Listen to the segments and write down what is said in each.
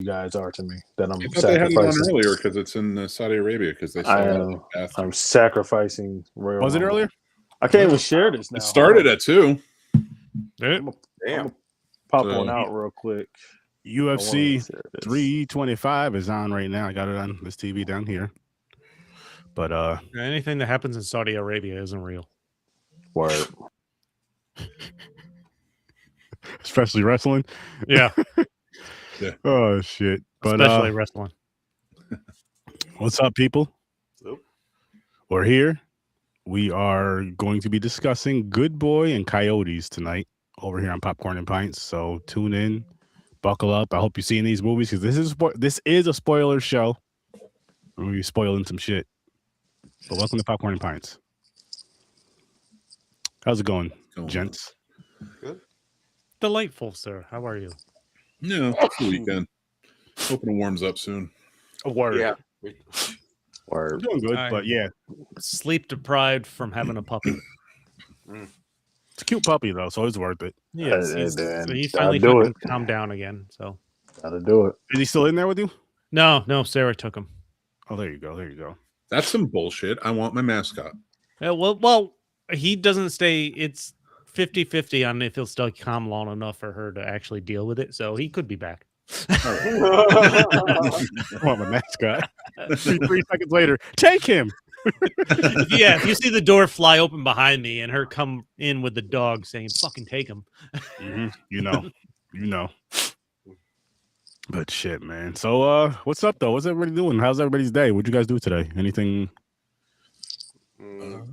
guys are to me. That I'm I thought they had it on sacrificing. earlier because it's in Saudi Arabia because they saw I'm sacrificing. Royal Was it Rumble. earlier? I can't even share this now. It started at 2. I'm Damn. gonna pop one out real quick. UFC 325 is on right now. I got it on this TV down here. But anything that happens in Saudi Arabia isn't real. Word. Especially wrestling. Yeah. Yeah. Oh shit. But especially wrestling. What's up, people? Nope. We're here. We are going to be discussing Good Boy and Coyotes tonight over here on Popcorn and Pints. So tune in, buckle up. I hope you've seen these movies because this is a spoiler show. We'll be spoiling some shit. But welcome to Popcorn and Pints. How's it going, gents? Good. Delightful, sir. How are you? Yeah, it's the weekend. Hoping it warms up soon. A word. Yeah. Word. Doing good, but yeah. Sleep deprived from having a puppy. It's a cute puppy though, so it's worth it. Yes, so he finally calmed down again. So gotta do it. Is he still in there with you? No, Sarah took him. Oh, there you go. That's some bullshit. I want my mascot. Yeah, well, he doesn't stay. It's 50-50 on if he'll stay calm long enough for her to actually deal with it. So he could be back. I want my mascot. 3 seconds later, take him. Yeah, if you see the door fly open behind me and her come in with the dog saying, fucking take him. You know. But shit, man. So what's up though? What's everybody doing? How's everybody's day? What'd you guys do today? Anything?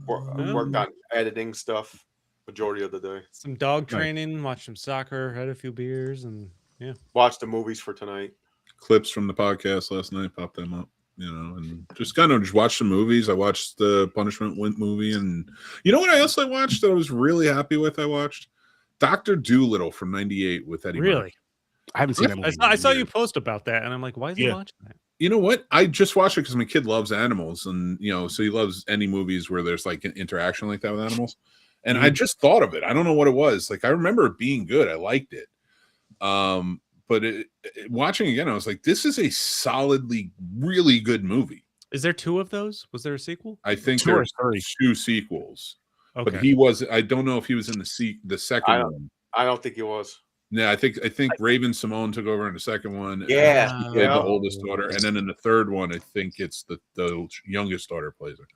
Worked on editing stuff majority of the day. Some dog training, watched some soccer, had a few beers, and yeah. Watched the movies for tonight. Clips from the podcast last night, popped them up, and just watched some movies. I watched the Punishment movie, and you know what I also watched that I was really happy with? I watched Dr. Dolittle from '98 with Eddie Murphy. I haven't seen that movie. I saw you post about that, and I'm like, why is he watching that? You know what? I just watched it because my kid loves animals, and so he loves any movies where there's like an interaction like that with animals. And I just thought of it. I don't know what it was. Like I remember it being good. I liked it. But watching again, I was like, this is a solidly really good movie. Is there 2 of those? Was there a sequel? I think there's 2 sequels. Okay. But he was. I don't know if he was in the second one. I don't think he was. Yeah, I think Raven Simone took over in the second one. Yeah, the oldest daughter, and then in the third one, I think it's the youngest daughter plays her.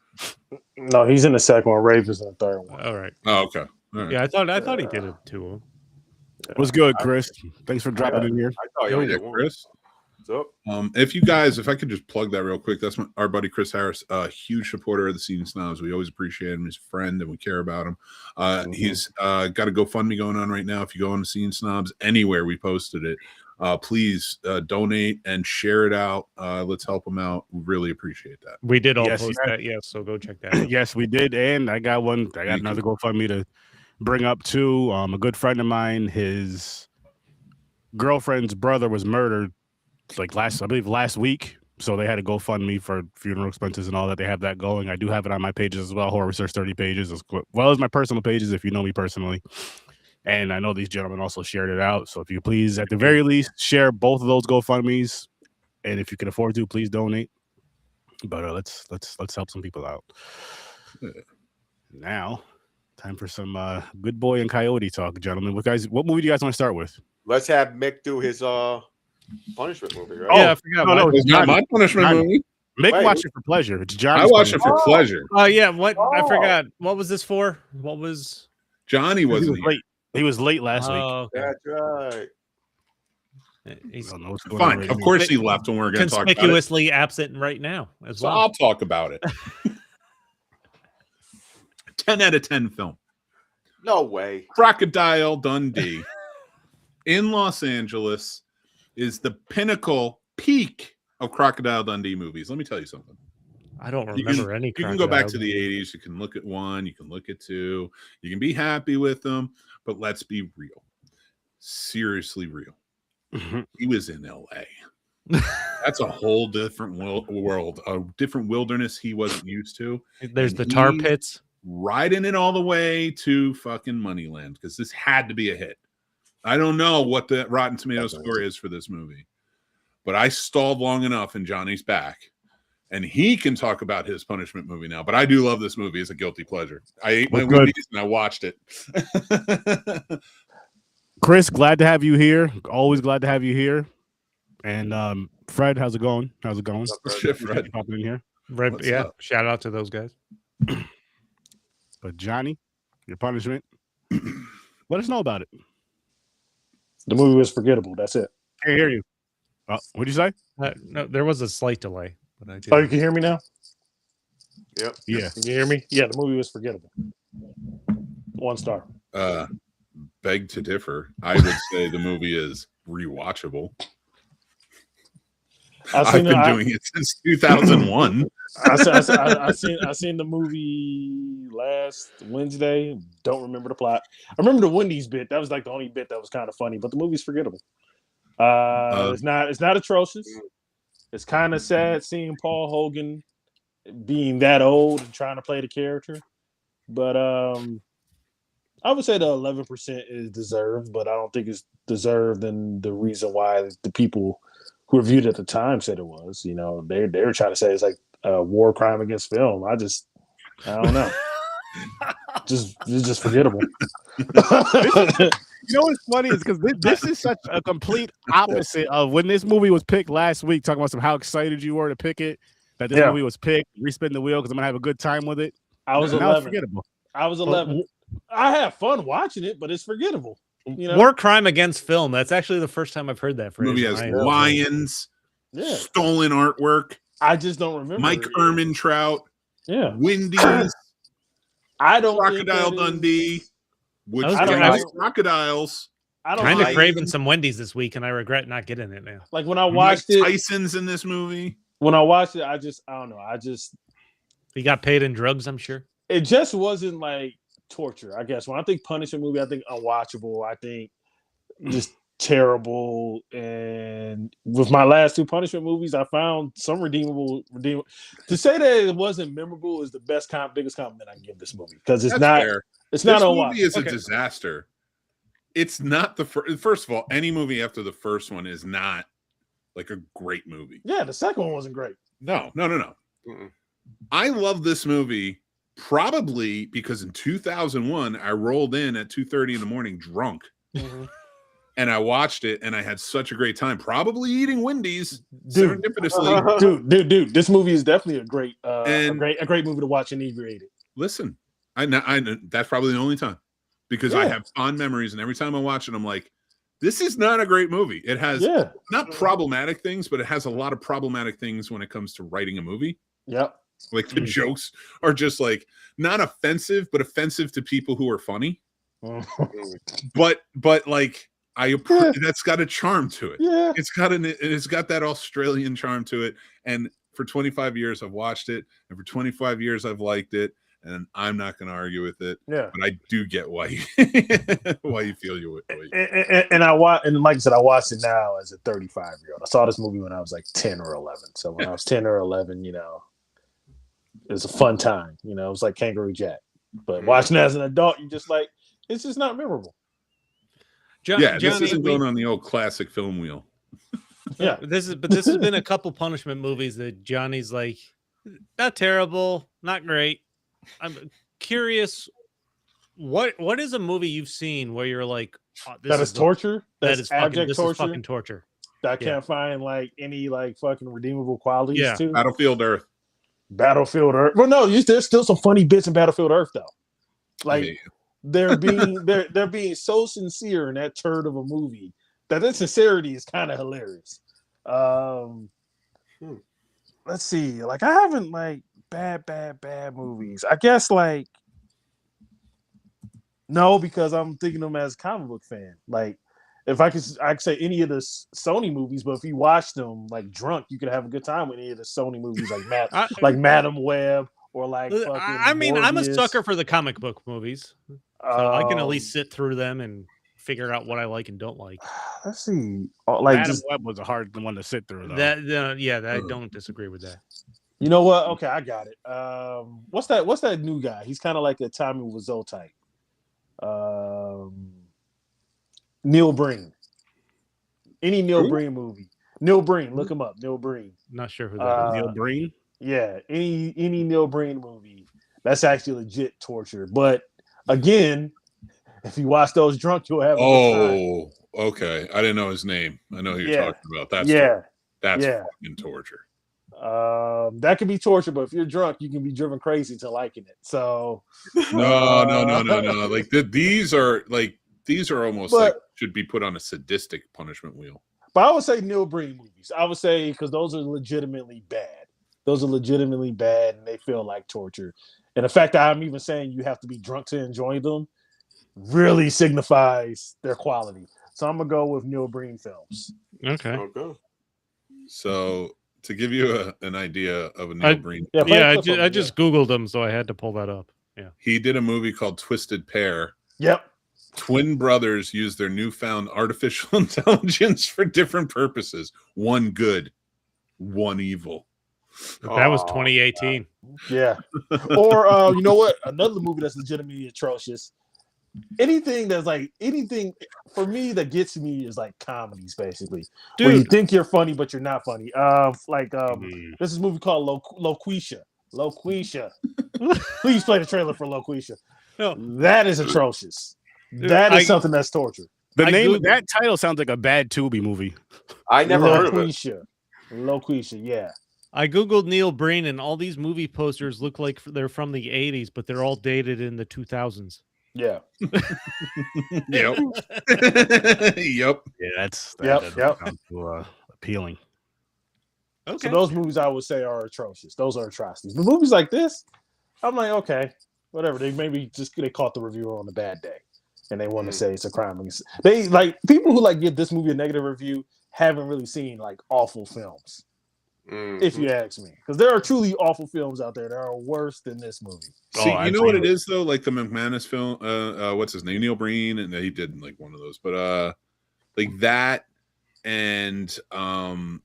No, he's in the second one. Raven's in the third one. All right. Oh, okay. All right. Yeah, I thought he did it too. What's good, Chris? Thanks for dropping in here. Chris. What's up? If I could just plug that real quick, that's our buddy Chris Harris, a huge supporter of the Scene Snobs. We always appreciate him. He's a friend, and we care about him. He's got a GoFundMe going on right now. If you go on the Scene Snobs anywhere, we posted it. Please donate and share it out. Let's help him out. We really appreciate that. We did all post that, yes. So go check that out. Yes, we did, and I got one. I got another GoFundMe to bring up too. A good friend of mine, his girlfriend's brother was murdered like last week. So they had to GoFundMe for funeral expenses and all that. They have that going. I do have it on my pages as well, Horror Research 30 pages, as well as my personal pages if you know me personally. And I know these gentlemen also shared it out. So if you please, at the very least, share both of those GoFundMes. And if you can afford to, please donate. But let's help some people out. Now, time for some Good Boy and Coyote talk, gentlemen. What movie do you guys want to start with? Let's have Mick do his Punishment movie, right? Yeah, I forgot. No, it's not my Punishment movie. Mick watched it for pleasure. It's Johnny's. I watched it for pleasure. Oh yeah, what? I forgot. What was this for? What was? Johnny wasn't late. He was late last week. Okay. That's right. He's fine. Of course, he left when we were going to talk about it. Conspicuously absent right now as well. So I'll talk about it. 10 out of 10 film. No way. Crocodile Dundee in Los Angeles is the peak of Crocodile Dundee movies. Let me tell you something. I don't remember any. You can go back to the 80s. You can look at 1. You can look at 2. You can be happy with them. But let's be real. Seriously real. He was in LA. That's a whole different world, a different wilderness he wasn't used to. There's the tar pits. Riding it all the way to fucking Moneyland because this had to be a hit. I don't know what the Rotten Tomatoes score is for this movie, but I stalled long enough, and Johnny's back, and he can talk about his punishment movie now. But I do love this movie; it's a guilty pleasure. I ate my Wendy's and I watched it. Chris, glad to have you here. Always glad to have you here. And Fred, how's it going? How's it going? Shit, Fred. Popping in here. Right, What's yeah. up? Shout out to those guys. But Johnny, your punishment. Let us know about it. The movie was forgettable. That's it. Can't hear you. What'd you say? No, there was a slight delay, but I did. Oh, you can hear me now? Yep. Yeah. Can you hear me? Yeah, the movie was forgettable. 1 star. Beg to differ. I would say the movie is rewatchable. I've been doing it since 2001. I seen the movie last Wednesday. Don't remember the plot. I remember the Wendy's bit. That was like the only bit that was kind of funny, but the movie's forgettable. It's not atrocious. It's kind of sad seeing Paul Hogan being that old and trying to play the character. But I would say the 11% is deserved, but I don't think it's deserved in the reason why the people who reviewed at the time said it was. You know, they were trying to say it's like a war crime against film. I don't know. It's just forgettable. You know what's funny is because this is such a complete opposite of when this movie was picked last week, talking about how excited you were to pick it, that this movie was picked, respin the wheel because I'm going to have a good time with it. I was now 11. it's forgettable. I was 11. I had fun watching it, but it's forgettable. You know? War crime against film. That's actually the first time I've heard that phrase. The movie has lions, stolen artwork. I just don't remember. Mike Ehrmantraut. Yeah. Wendy's. I don't Crocodile Dundee. Which crocodiles. I don't kind of craving some Wendy's this week, and I regret not getting it now. Like when I watched it, Tyson's in this movie. When I watched it, I don't know. He got paid in drugs, I'm sure. It just wasn't like torture, I guess. When I think punishment movie, I think unwatchable. I think just terrible. And with my last 2 punishment movies, I found some redeemable. To say that it wasn't memorable is the biggest compliment I can give this movie because it's not. Fair. It's not unwatchable. This movie is a disaster. It's not the first. First of all, any movie after the first one is not like a great movie. Yeah, the second one wasn't great. No. Mm-mm. I love this movie probably because in 2001 I rolled in at 2:30 in the morning drunk, and I watched it and I had such a great time. Probably eating Wendy's serendipitously. Dude, this movie is definitely a great movie to watch inebriated. Listen, I that's probably the only time because I have fond memories, and every time I watch it, I'm like, this is not a great movie. It has not problematic things, but it has a lot of problematic things when it comes to writing a movie. Yep. Like the jokes are just like not offensive, but offensive to people who are funny. but like that's got a charm to it. Yeah. It's got that Australian charm to it. And for 25 years I've watched it, and for 25 years I've liked it, and I'm not going to argue with it. Yeah. But I do get why you feel you would. And like I said, I watched it now as a 35-year-old. I saw this movie when I was like 10 or 11. So when I was 10 or 11, you know, it was a fun time. You know, it was like Kangaroo Jack. But watching it as an adult, you just like, it's just not memorable. Johnny, this isn't going on the old classic film wheel. Yeah. This has been a couple punishment movies that Johnny's like, not terrible, not great. I'm curious, what is a movie you've seen where you're like, oh, that is torture? That is abject torture? This is fucking torture. That I can't find like any like fucking redeemable qualities to. Battlefield Earth. Well, no, there's still some funny bits in Battlefield Earth though. Like they're being so sincere in that turd of a movie that the sincerity is kind of hilarious. Let's see. Like I haven't like bad movies. I guess like no, because I'm thinking of them as a comic book fan. Like if I could say any of the Sony movies, but if you watch them like drunk, you could have a good time with any of the Sony movies like Madam Web or like I mean, Morbius. I'm a sucker for the comic book movies. So I can at least sit through them and figure out what I like and don't like. Let's see. Like Madam Web was a hard one to sit through though. I don't disagree with that. You know what? Okay, I got it. What's that new guy? He's kind of like a Tommy Wiseau type. Neil Breen. Any Neil Breen movie. Neil Breen, look him up. Neil Breen. Not sure who that is. Neil Breen. Yeah, any Neil Breen movie, that's actually legit torture. But again, if you watch those drunk, you'll have a good time. Okay. I didn't know his name. I know who you're talking about. That's fucking torture. That could be torture, but if you're drunk, you can be driven crazy to liking it. So no. Like these are almost like should be put on a sadistic punishment wheel. But I would say Neil Breen movies. I would say because those are legitimately bad. Those are legitimately bad, and they feel like torture. And the fact that I'm even saying you have to be drunk to enjoy them really signifies their quality. So I'm gonna go with Neil Breen films. Okay. So to give you an idea of a Neil Breen, I just Googled him, so I had to pull that up. Yeah, he did a movie called Twisted Pair. Yep. Twin brothers use their newfound artificial intelligence for different purposes. One good, one evil. That was 2018. Yeah. Or you know what? Another movie that's legitimately atrocious. Anything for me that gets me is like comedies, basically. Dude. Where you think you're funny, but you're not funny. This is a movie called Loquisha. Please play the trailer for Loquisha. No. That is atrocious. That is something that's torture. The name of that title sounds like a bad Tubi movie. I never heard of it. Loquisha, yeah. I Googled Neil Breen, and all these movie posters look like they're from the 80s, but they're all dated in the 2000s. Yeah. Yep. Yep. Yeah, that's appealing. Okay. So those movies I would say are atrocious. Those are atrocities. But movies like this, I'm like, okay, whatever. They caught the reviewer on a bad day, and they want to say it's a crime. They like people who like give this movie a negative review haven't really seen like awful films. If you ask me, because there are truly awful films out there that are worse than this movie. See, you know what it is though, like the McManus film. What's his name? Neil Breen, and he did like one of those, but like that, and some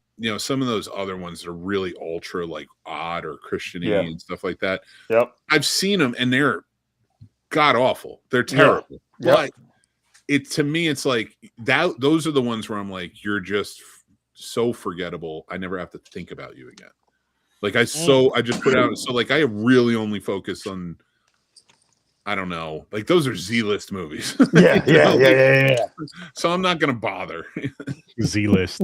of those other ones that are really ultra like odd or Christian-y and stuff like that. Yep, I've seen them, and they're god awful. They're terrible. Yep. But to me, it's like that. Those are the ones where I'm like, you're just so forgettable. I never have to think about you again. Like I just put out. So like I really only focus on. I don't know. Like those are Z-list movies. Yeah. So I'm not gonna bother. Z-list.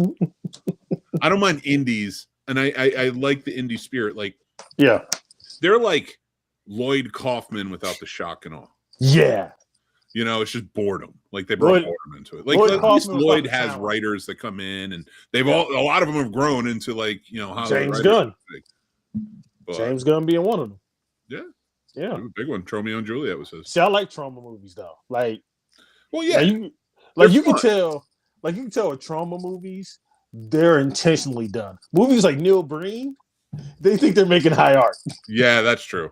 I don't mind indies, and I like the indie spirit. Like they're like Lloyd Kaufman without the shock and awe. Yeah. It's just boredom. Like they brought boredom into it. Like at least Lloyd has writers that come in, and a lot of them have grown into like James Gunn. James Gunn being one of them. Yeah, a big one. Romeo and Juliet was his. See, I like trauma movies though. Like, well, yeah, you can tell with trauma movies, they're intentionally done. Movies like Neil Breen, they think they're making high art. Yeah, that's true.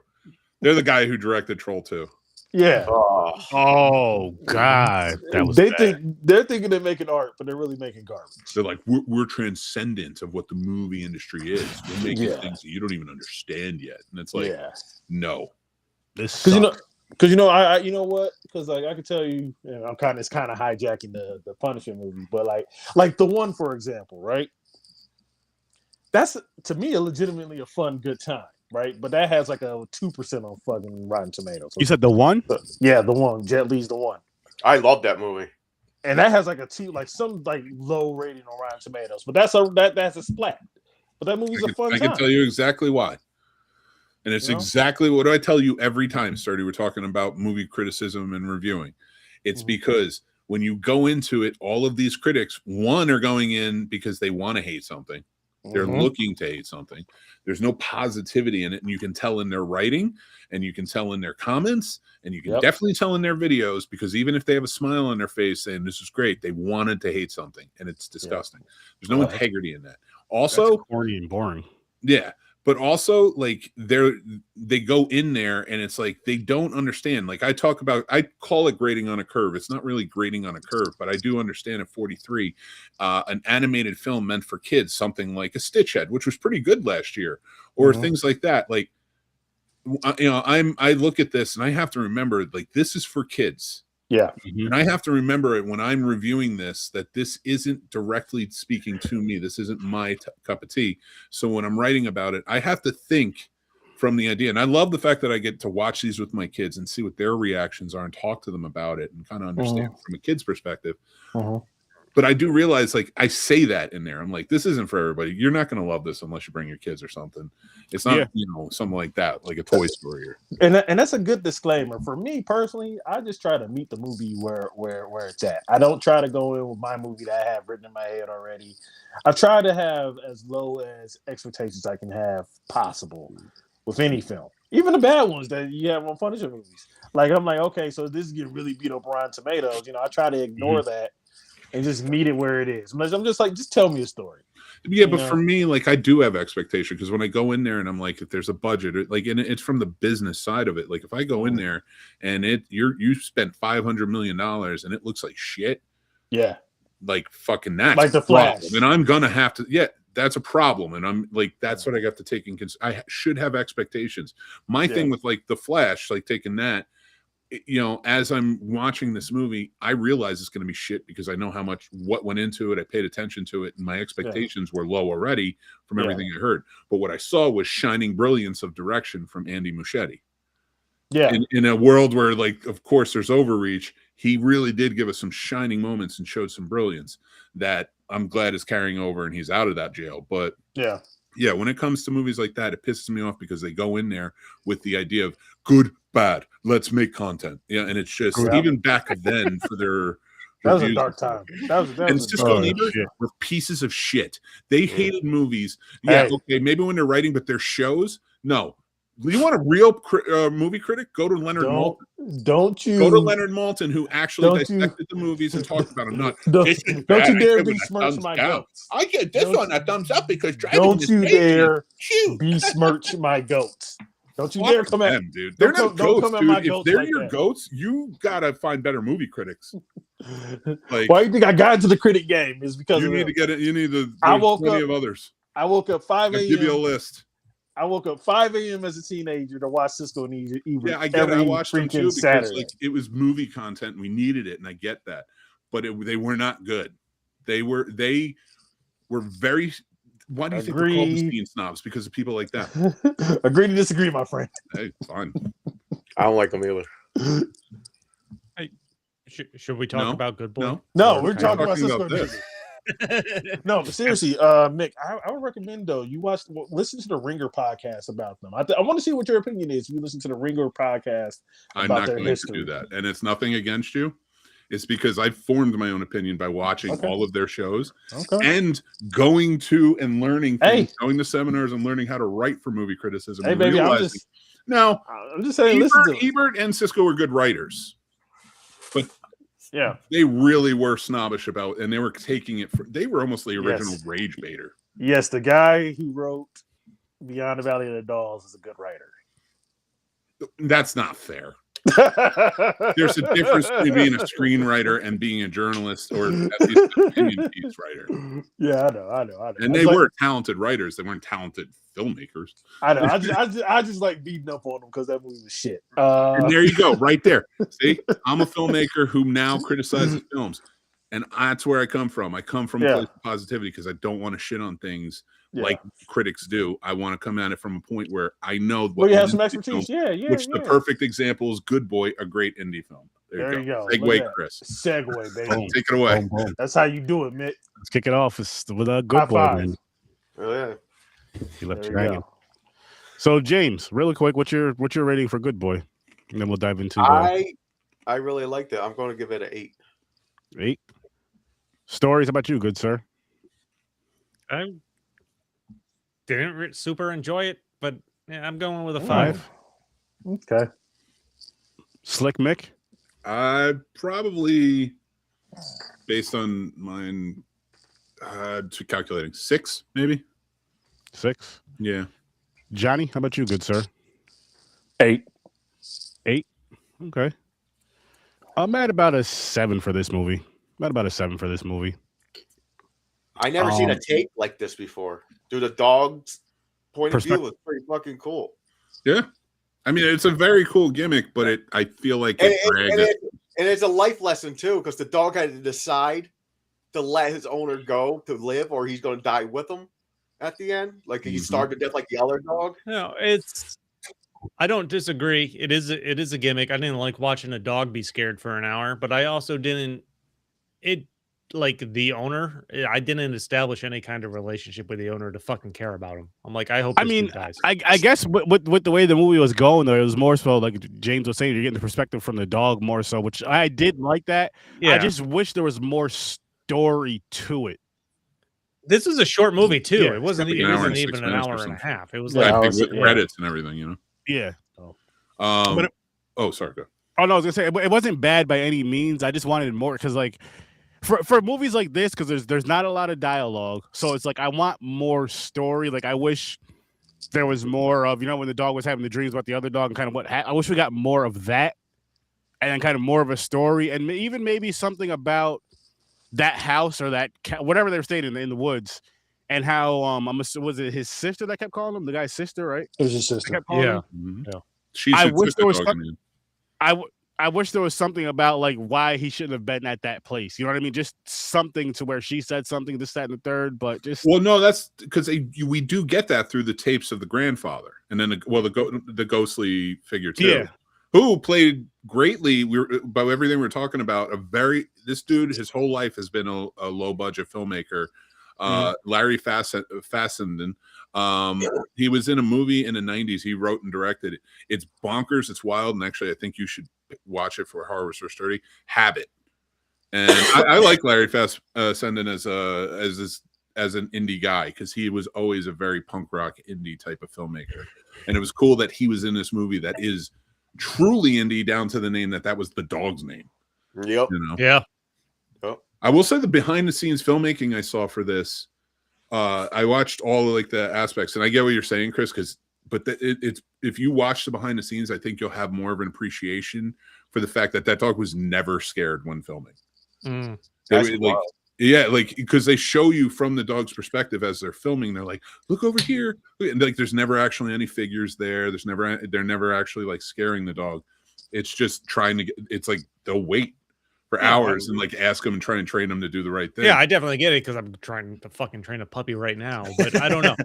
They're the guy who directed Troll 2. Yeah. Oh God, they're thinking they're making art, but they're really making garbage. They're like, we're transcendent of what the movie industry is. We're making things that you don't even understand yet, and it's like, no, this because I you know what? Because like I can tell you, it's kind of hijacking the Punishment movie, but like the one for example, right? That's to me legitimately a fun, good time. Right, but that has like a 2% on fucking Rotten Tomatoes. You said the one? Yeah, the one. Jet Li's the one. I love that movie, and that has like some like low rating on Rotten Tomatoes. But that's a splat. But that movie's a fun time. I can tell you exactly why, and it's exactly what do I tell you every time, Sturdy. We're talking about movie criticism and reviewing. It's because when you go into it, all of these critics, one, are going in because they want to hate something. They're looking to hate something. There's no positivity in it, and you can tell in their writing, and you can tell in their comments, and you can definitely tell in their videos, because even if they have a smile on their face saying this is great, they wanted to hate something, and it's disgusting. There's no integrity in that. Also, that's corny and boring. Yeah, but also like they go in there, and it's like they don't understand. Like I call it grading on a curve. It's not really grading on a curve, but I do understand at 43, an animated film meant for kids, something like a Stitch Head, which was pretty good last year, or things like that. Like, I look at this and I have to remember, like, this is for kids. Yeah. And I have to remember it when I'm reviewing this, that this isn't directly speaking to me. This isn't my cup of tea. So when I'm writing about it, I have to think from the idea. And I love the fact that I get to watch these with my kids and see what their reactions are and talk to them about it and kind of understand from a kid's perspective. But I do realize, like, I say that in there. I'm like, this isn't for everybody. You're not going to love this unless you bring your kids or something. It's not, you know, something like that, like a Toy Story. And that's a good disclaimer. For me personally, I just try to meet the movie where it's at. I don't try to go in with my movie that I have written in my head already. I try to have as low as expectations I can have possible with any film. Even the bad ones that you have on Punisher movies. Like, I'm like, okay, so this is getting really beat up Rotten Tomatoes. You know, I try to ignore that and just meet it where it is. I'm just like, just tell me a story. Yeah, but for me, like, I do have expectation because when I go in there and I'm like, if there's a budget, like, and it's from the business side of it. Like, if I go in there and you spent $500 million and it looks like shit, like fucking that's like the Flash, and I'm gonna have to, that's a problem, and I'm like, that's what I got to take in consideration. I should have expectations. My thing with like the Flash, like taking that. You know, as I'm watching this movie, I realize it's going to be shit because I know what went into it. I paid attention to it, and my expectations were low already from everything I heard. But what I saw was shining brilliance of direction from Andy Muschietti. Yeah. In a world where, like, of course, there's overreach, he really did give us some shining moments and showed some brilliance that I'm glad is carrying over and he's out of that jail. But yeah, when it comes to movies like that, it pisses me off because they go in there with the idea of good, bad, let's make content. Yeah, and it's just even back then for their that was a dark time. That was Cisco were pieces of shit. They hated movies. Yeah, okay, maybe when they're writing, but their shows, no. You want a real movie critic? Go to Leonard Maltin. Don't you go to Leonard Maltin, who actually dissected the movies and talked about them. Don't you dare besmirch my goats. I get this on a thumbs up because don't you dare besmirch my goats. Don't you dare come at dude. They're not goats, dude. If they're your goats, you gotta find better movie critics. Like, why do you think I got into the critic game? Is because you need to get it. You need to. I woke up. Of others. I woke up 5 a.m. Give you a list. I woke up 5 a.m. as a teenager to watch Cisco and Ebert. Yeah, I get it. I watched them too because like it was movie content and we needed it, and I get that. But they were not good. They were very. Why do you think they're called the Scene Snobs? Because of people like that. Agree to disagree, my friend. Hey, fine. I don't like them either. Hey, should we talk about Good Boy? No, we're talking about Cisco. No, but seriously, Mick, I would recommend though listen to the Ringer podcast about them. I want to see what your opinion is. If you listen to the Ringer podcast, I'm not going to do that, and it's nothing against you. It's because I've formed my own opinion by watching all of their shows and going to and learning things, going to seminars and learning how to write for movie criticism. Hey, baby, I'm just saying. Ebert and Cisco were good writers, but they really were snobbish about, and they were taking it they were almost the original rage baiter. Yes, the guy who wrote Beyond the Valley of the Dolls is a good writer. That's not fair. There's a difference between being a screenwriter and being a journalist or at least an opinion piece writer. Yeah, I know. And they were talented writers. They weren't talented filmmakers. I know. I just like beating up on them because that movie was shit. And there you go, right there. See, I'm a filmmaker who now criticizes films, and that's where I come from. I come from a place of positivity because I don't want to shit on things like critics do. I want to come at it from a point where I know you have some expertise. The perfect example is Good Boy, a great indie film. There you go. Segue, Chris. Segue, baby. Take it away. Boom. That's how you do it, Mick. Let's kick it off with a Good Boy, man. Oh yeah. He left you hanging. So James, really quick, what's your rating for Good Boy? And then we'll dive into I really liked it. I'm going to give it an 8. 8. Stories about you, good sir. I didn't super enjoy it, but I'm going with a 5. Okay. Slick Mick? Probably based on mine, calculating 6, maybe. 6? Yeah. Johnny, how about you, good sir? 8. 8? Okay. I'm at about a 7 for this movie. I never seen a take like this before. Dude, the dog's point of view was pretty fucking cool. Yeah. I mean, it's a very cool gimmick, but I feel like And it's a life lesson too, because the dog had to decide to let his owner go to live, or he's going to die with him at the end. Like he starved to death like the other dog. No, I don't disagree. It is a gimmick. I didn't like watching a dog be scared for an hour, but I also didn't. It like the owner. I didn't establish any kind of relationship with the owner to fucking care about him. I'm like, I hope. I mean, I guess with the way the movie was going, though, it was more so like James was saying, you're getting the perspective from the dog more so, which I did like that. Yeah. I just wish there was more story to it. This was a short movie too. Yeah, it wasn't even an hour and a half. It was like with credits and everything, you know. Yeah. Sorry, go. Oh no, I was gonna say it wasn't bad by any means. I just wanted more because, like, for movies like this, because there's not a lot of dialogue, so it's like I want more story. Like I wish there was more of, when the dog was having the dreams about the other dog and kind of I wish we got more of that, and then kind of more of a story, and even maybe something about that house or that whatever they were staying in the woods. And how was it his sister that kept calling him? The guy's sister, right? It was his sister. Yeah. Mm-hmm. Yeah. I wish there was something about like why he shouldn't have been at that place. You know what I mean? Just something to where she said something, this, that, and the third. But just no, that's because we do get that through the tapes of the grandfather, and then the ghostly figure too, who played greatly. By everything we're talking about, this dude, his whole life has been a low budget filmmaker. Larry Fassenden. He was in a movie in the 90s. He wrote and directed it. It's bonkers. It's wild. And actually, I think you should watch it for Horror for Sturdy. Habit. And I like Larry Fassenden as an indie guy, because he was always a very punk rock indie type of filmmaker. And it was cool that he was in this movie that is truly indie, down to the name that was the dog's name. Yep. Yeah. I will say the behind the scenes filmmaking I saw for this, I watched all of like the aspects, and I get what you're saying, Chris, but it's if you watch the behind the scenes, I think you'll have more of an appreciation for the fact that dog was never scared when filming. Because they show you from the dog's perspective as they're filming. They're like, look over here, and like there's never actually any figures there. They're never actually like scaring the dog. It's just it's like they'll wait for hours and like ask them and try and train them to do the right thing. Yeah, I definitely get it, because I'm trying to fucking train a puppy right now, but I don't know.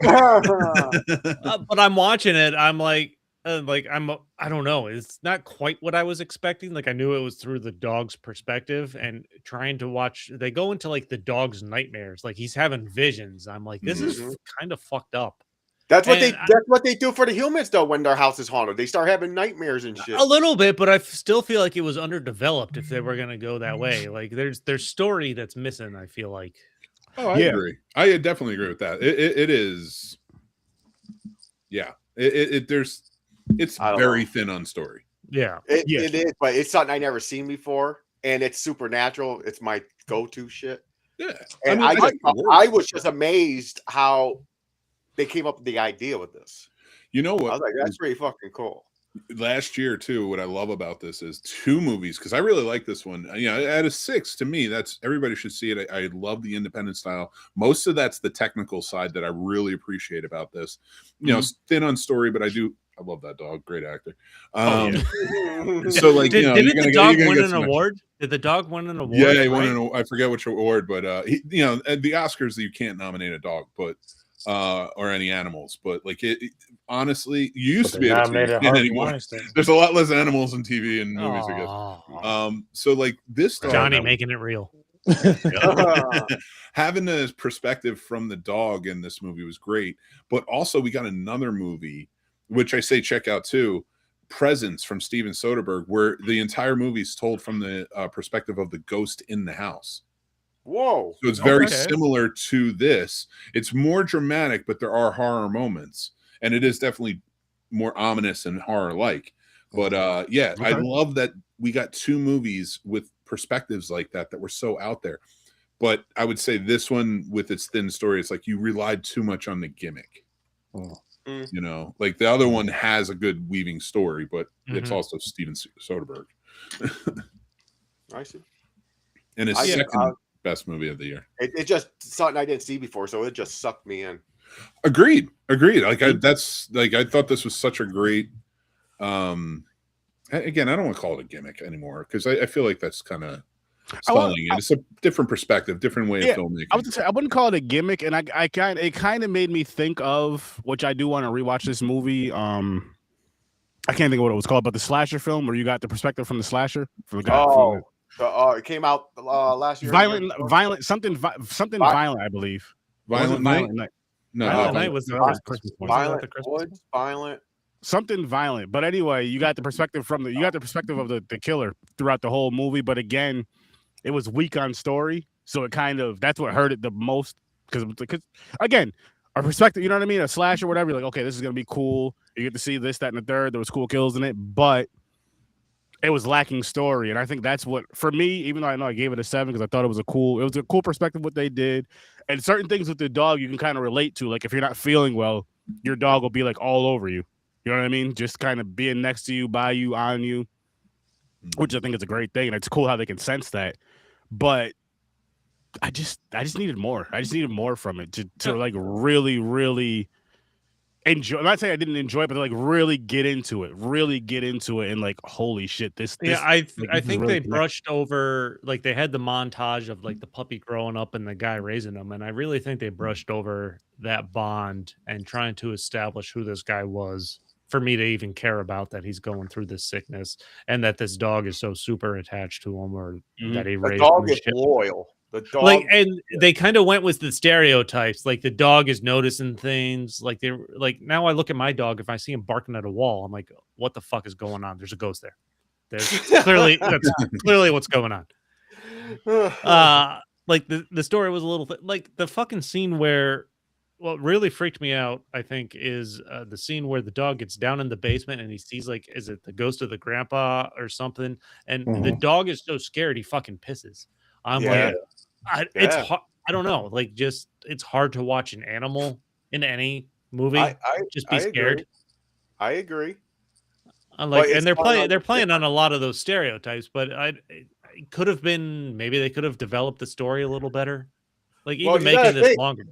But I'm watching it. I'm like, I don't know. It's not quite what I was expecting. Like I knew it was through the dog's perspective, and trying to watch. They go into like the dog's nightmares. Like he's having visions. I'm like, this is kind of fucked up. That's what they do for the humans though. When their house is haunted, they start having nightmares and shit. A little bit, but I still feel like it was underdeveloped if they were gonna go that way. Like there's story that's missing. I feel like. Oh, I agree. I definitely agree with that. It is. Yeah. It's very thin on story. Yeah. It is, but it's something I never seen before, and it's supernatural. It's my go-to shit. Yeah. And I was just amazed how they came up with the idea with this. You know what? I was like, that's pretty fucking cool. Last year too, what I love about this is 2 movies, because I really like this one. Out of 6, to me, that's everybody should see it. I love the independent style. Most of that's the technical side that I really appreciate about this. Thin on story, but I love that dog. Great actor. So like, did the dog win an award? Did the dog win an award? Yeah, he won I forget which award, but at the Oscars, you can't nominate a dog, but or any animals, but like honestly, you used to be able to anymore. There's a lot less animals in TV and movies, I guess. So like this dog, Johnny making it real. Having the perspective from the dog in this movie was great, but also we got another movie, which I say check out too, Presence from Steven Soderbergh, where the entire movie is told from the perspective of the ghost in the house. Whoa. So it's very similar to this. It's more dramatic, but there are horror moments. And it is definitely more ominous and horror-like. But I love that we got 2 movies with perspectives like that were so out there. But I would say this one, with its thin story, it's like you relied too much on the gimmick. Like the other one has a good weaving story, but it's also Steven Soderbergh. I see. And his second best movie of the year. It just something I didn't see before, so it just sucked me in. Agreed. Like I thought this was such a great. again, I don't want to call it a gimmick anymore because I feel like that's kind of stalling it. It's a different perspective, different way of filmmaking. I wouldn't call it a gimmick, and it kind of made me think of, which I do want to rewatch this movie. I can't think of what it was called, but the slasher film where you got the perspective from the slasher from the guy. It came out last year. Violent, violent, I believe. Violent Night. No, Violent Night was violent. Something violent. But anyway, you got the perspective of the killer throughout the whole movie. But again, it was weak on story, so that's what hurt it the most. Because again, our perspective, you know what I mean? A slash or whatever, you're like, okay, this is gonna be cool. You get to see this, that, and the third. There was cool kills in it, but it was lacking story. And I think that's what, for me, even though I know I gave it a 7 because I thought it was a cool perspective what they did. And certain things with the dog you can kind of relate to. Like if you're not feeling well, your dog will be like all over you. You know what I mean? Just kind of being next to you, by you, on you, which I think is a great thing. And it's cool how they can sense that. But I just needed more. I just needed more from it to like really, really enjoy. I'm not saying I didn't enjoy it, but like really get into it, and like, holy shit, this I think really they brushed over, like they had the montage of like the puppy growing up and the guy raising him, and I really think they brushed over that bond and trying to establish who this guy was for me to even care about that he's going through this sickness and that this dog is so super attached to him, or that he raised. The dog is loyal. The dog, like, and they kind of went with the stereotypes, like the dog is noticing things. Like they're like, now I look at my dog, if I see him barking at a wall, I'm like, what the fuck is going on? There's a ghost there. That's clearly what's going on. Like the story was a little like the fucking scene where what really freaked me out, I think, is the scene where the dog gets down in the basement and he sees, like, is it the ghost of the grandpa or something? And the dog is so scared he fucking pisses. I'm like, it's hard. I don't know. Like, just it's hard to watch an animal in any movie. Just be scared. I agree. Like, and they're playing on a lot of those stereotypes, but it could have been, maybe they could have developed the story a little better. Like, even making this longer.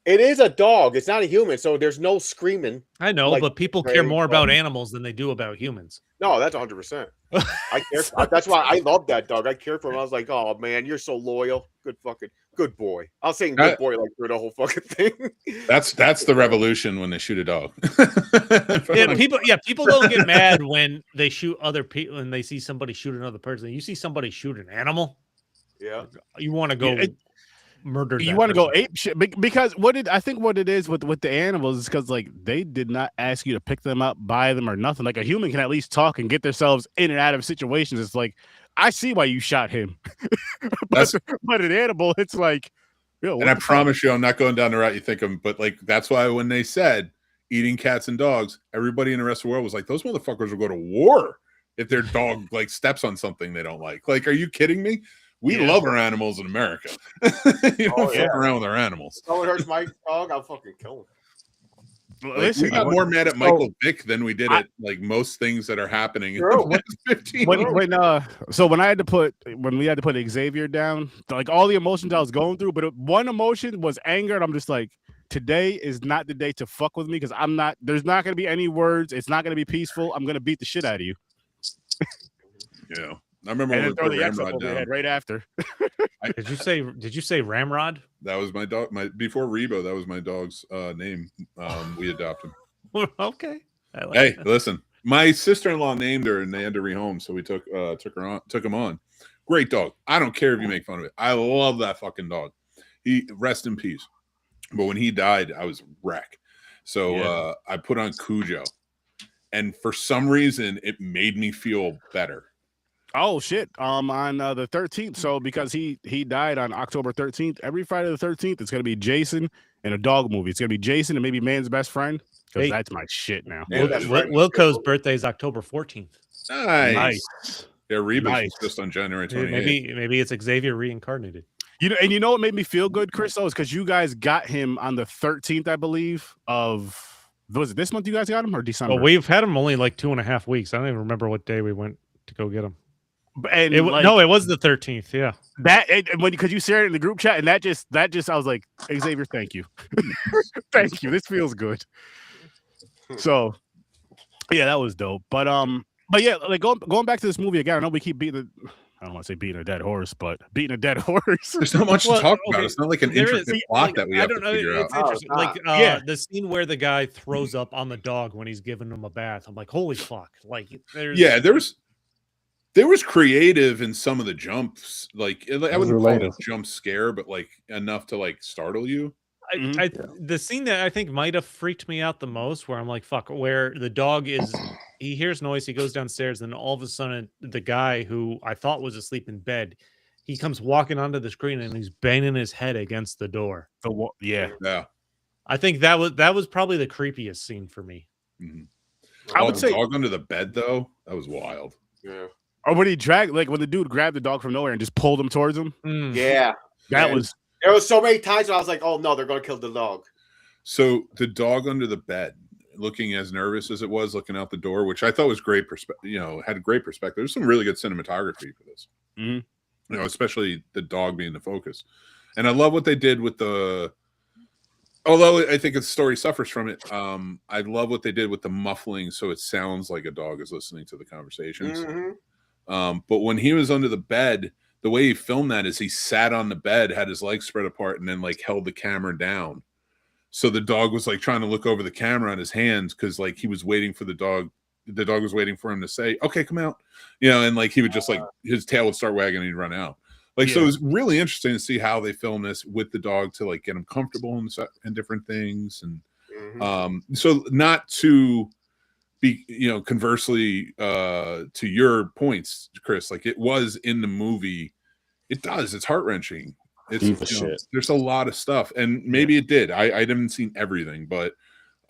It is a dog. It's not a human, so there's no screaming. I know, like, but people care more about animals than they do about humans. No, that's 100%. I care. That's why I love that dog. I care for him. I was like, oh man, you're so loyal. Good boy. I was saying good boy like through the whole fucking thing. That's the revolution when they shoot a dog. People don't get mad when they shoot other people and they see somebody shoot another person. You see somebody shoot an animal. Yeah, you want to go. Murder. You want to go ape shit because what it is with the animals is because, like, they did not ask you to pick them up, buy them, or nothing. Like, a human can at least talk and get themselves in and out of situations. It's like, I see why you shot him, but an animal, it's like, and I promise you, I'm not going down the route you think of. But like, that's why when they said eating cats and dogs, everybody in the rest of the world was like, those motherfuckers will go to war if their dog like steps on something they don't like. Like, are you kidding me? We love our animals in America. You don't fuck around with our animals. Oh, it hurts my dog. I'll fucking kill him. Like, we got more mad at Michael Vick than we did at like most things that are happening in the last 15 years. So when we had to put Xavier down, like, all the emotions I was going through, but one emotion was anger, and I'm just like, today is not the day to fuck with me because there's not going to be any words. It's not going to be peaceful. I'm going to beat the shit out of you. Yeah. I remember when we put Ramrod down right after. Did you say Ramrod? That was my dog. Before Rebo, that was my dog's name. We adopted him. Okay. Listen, my sister-in-law named her, and they had to rehome, so we took him on. Great dog. I don't care if you make fun of it. I love that fucking dog. He rest in peace. But when he died, I was a wreck. So I put on Cujo, and for some reason, it made me feel better. Oh shit! On the 13th. So because he died on October 13th, every Friday the 13th, it's gonna be Jason and a dog movie. It's gonna be Jason and maybe Man's Best Friend, because that's my shit now. Wilco's birthday is October 14th. Nice. Yeah, Reba's just on January 28th. Maybe it's Xavier reincarnated. You know what made me feel good, Chris? Though, is because you guys got him on the 13th, I believe. Was it this month you guys got him or December? Well, we've had him only like 2.5 weeks. I don't even remember what day we went to go get him. And it was the 13th. Yeah, because you shared it in the group chat, and that just I was like, Xavier, thank you, thank you. This feels good. So, yeah, that was dope. But But yeah, like going back to this movie again. I know we keep beating. I don't want to say beating a dead horse, but beating a dead horse. There's not much to talk about. okay, It's not like an there intricate is, plot like, that we I have don't to know. figure out. It's interesting. Like Yeah. the scene where the guy throws up on the dog when he's giving him a bath. I'm like, holy fuck! Like, there was creative in some of the jumps. Like I wouldn't call it a related. jump scare, but like enough to like startle you. The scene that I think might have freaked me out the most, where I'm like, fuck, where the dog is, he hears noise, he goes downstairs, and all of a sudden, the guy who I thought was asleep in bed, he comes walking onto the screen and he's banging his head against the door. Yeah. I think that was probably the creepiest scene for me. Mm-hmm. I would say dog under the bed though. That was wild. Yeah. Or when he dragged, like when the dude grabbed the dog from nowhere and just pulled him towards him. Yeah. That was. There was so many times when I was like, "Oh no, they're gonna kill the dog." So the dog under the bed, looking as nervous as it was, looking out the door, which I thought was great perspective. Had a great perspective. There's some really good cinematography for this. Mm-hmm. Especially the dog being the focus. And I love what they did with the. Although I think the story suffers from it, I love what they did with the muffling, so it sounds like a dog is listening to the conversations. Mm-hmm. But when he was under the bed, the way he filmed that is he sat on the bed, had his legs spread apart, and then like held the camera down. So the dog was like trying to look over the camera on his hands because like he was waiting for the dog. The dog was waiting for him to say, "Okay, come out," and like he would just like his tail would start wagging and he'd run out. Like, so it was really interesting to see how they film this with the dog to like get him comfortable and different things. And so not to be, conversely to your points, Chris, like it was in the movie. It's heart-wrenching. It's shit. There's a lot of stuff, and maybe it did. I haven't seen everything, but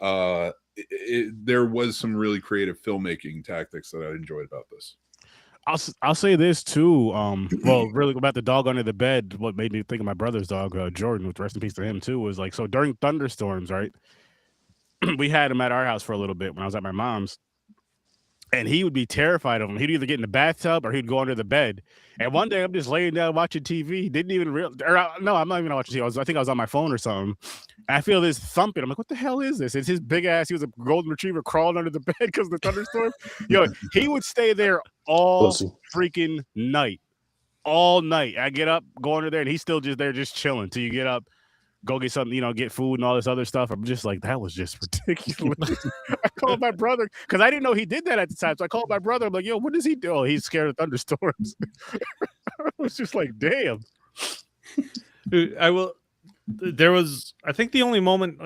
there was some really creative filmmaking tactics that I enjoyed about this. I'll say this too. Well, really about the dog under the bed. What made me think of my brother's dog, Jordan, with rest in peace to him too, was like, so during thunderstorms, right? We had him at our house for a little bit when I was at my mom's. And he would be terrified of him. He'd either get in the bathtub or he'd go under the bed. And one day I'm just laying down watching TV. He didn't even no, I'm not even watching TV. I think I was on my phone or something. And I feel this thumping. I'm like, what the hell is this? It's his big ass. He was a golden retriever crawling under the bed because of the thunderstorm. He would stay there all freaking night. All night. I get up, go under there, and he's still just there, just chilling till you get up. Go get something, get food and all this other stuff. I'm just like, that was just ridiculous. I called my brother because I didn't know he did that at the time. So I called my brother. I'm like, yo, what does he do? Oh, he's scared of thunderstorms. I was just like, damn. I think the only moment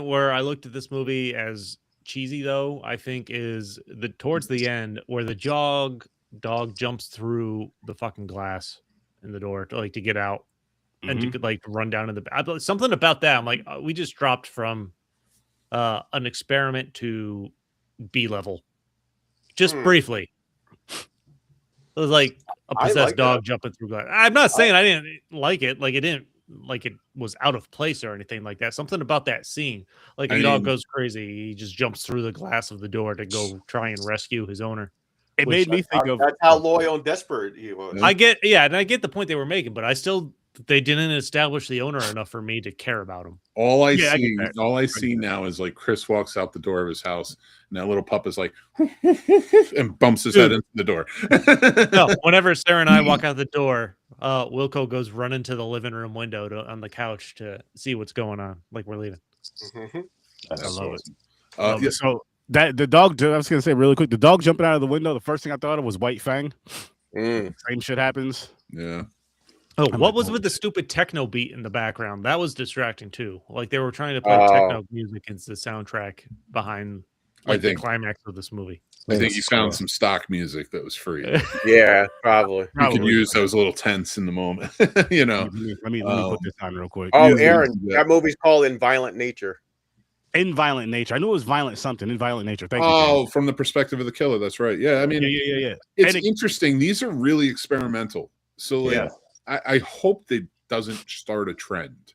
where I looked at this movie as cheesy, though, I think is towards the end where the dog jumps through the fucking glass in the door to get out. And you could run down to something about that. I'm like, we just dropped from an experiment to B level, just briefly. It was like a possessed dog jumping through glass. I'm not saying I didn't like it. Like it didn't, like it was out of place or anything like that. Something about that scene, like a dog goes crazy, he just jumps through the glass of the door to go try and rescue his owner. It made me think of that's how loyal and desperate he was. I get the point they were making, but they didn't establish the owner enough for me to care about him. All I see now is like Chris walks out the door of his house, and that little pup is like, and bumps his head into the door. No, whenever Sarah and I walk out the door, Wilco goes running to the living room window on the couch to see what's going on. Like we're leaving. I love it. So that the dog, I was gonna say really quick, the dog jumping out of the window. The first thing I thought of was White Fang. Same shit happens. Yeah. Oh, what was with the stupid techno beat in the background? That was distracting too. Like they were trying to play techno music into the soundtrack behind the climax of this movie. I think you found some stock music that was free. Yeah, probably. You can use those little tents in the moment. Let me put this on real quick. Oh, Aaron, that movie's called In Violent Nature. In Violent Nature. I knew it was violent something. In Violent Nature. Thank you. Oh, from the perspective of the killer. That's right. Yeah, I mean, yeah. It's interesting. These are really experimental. So I hope they doesn't start a trend.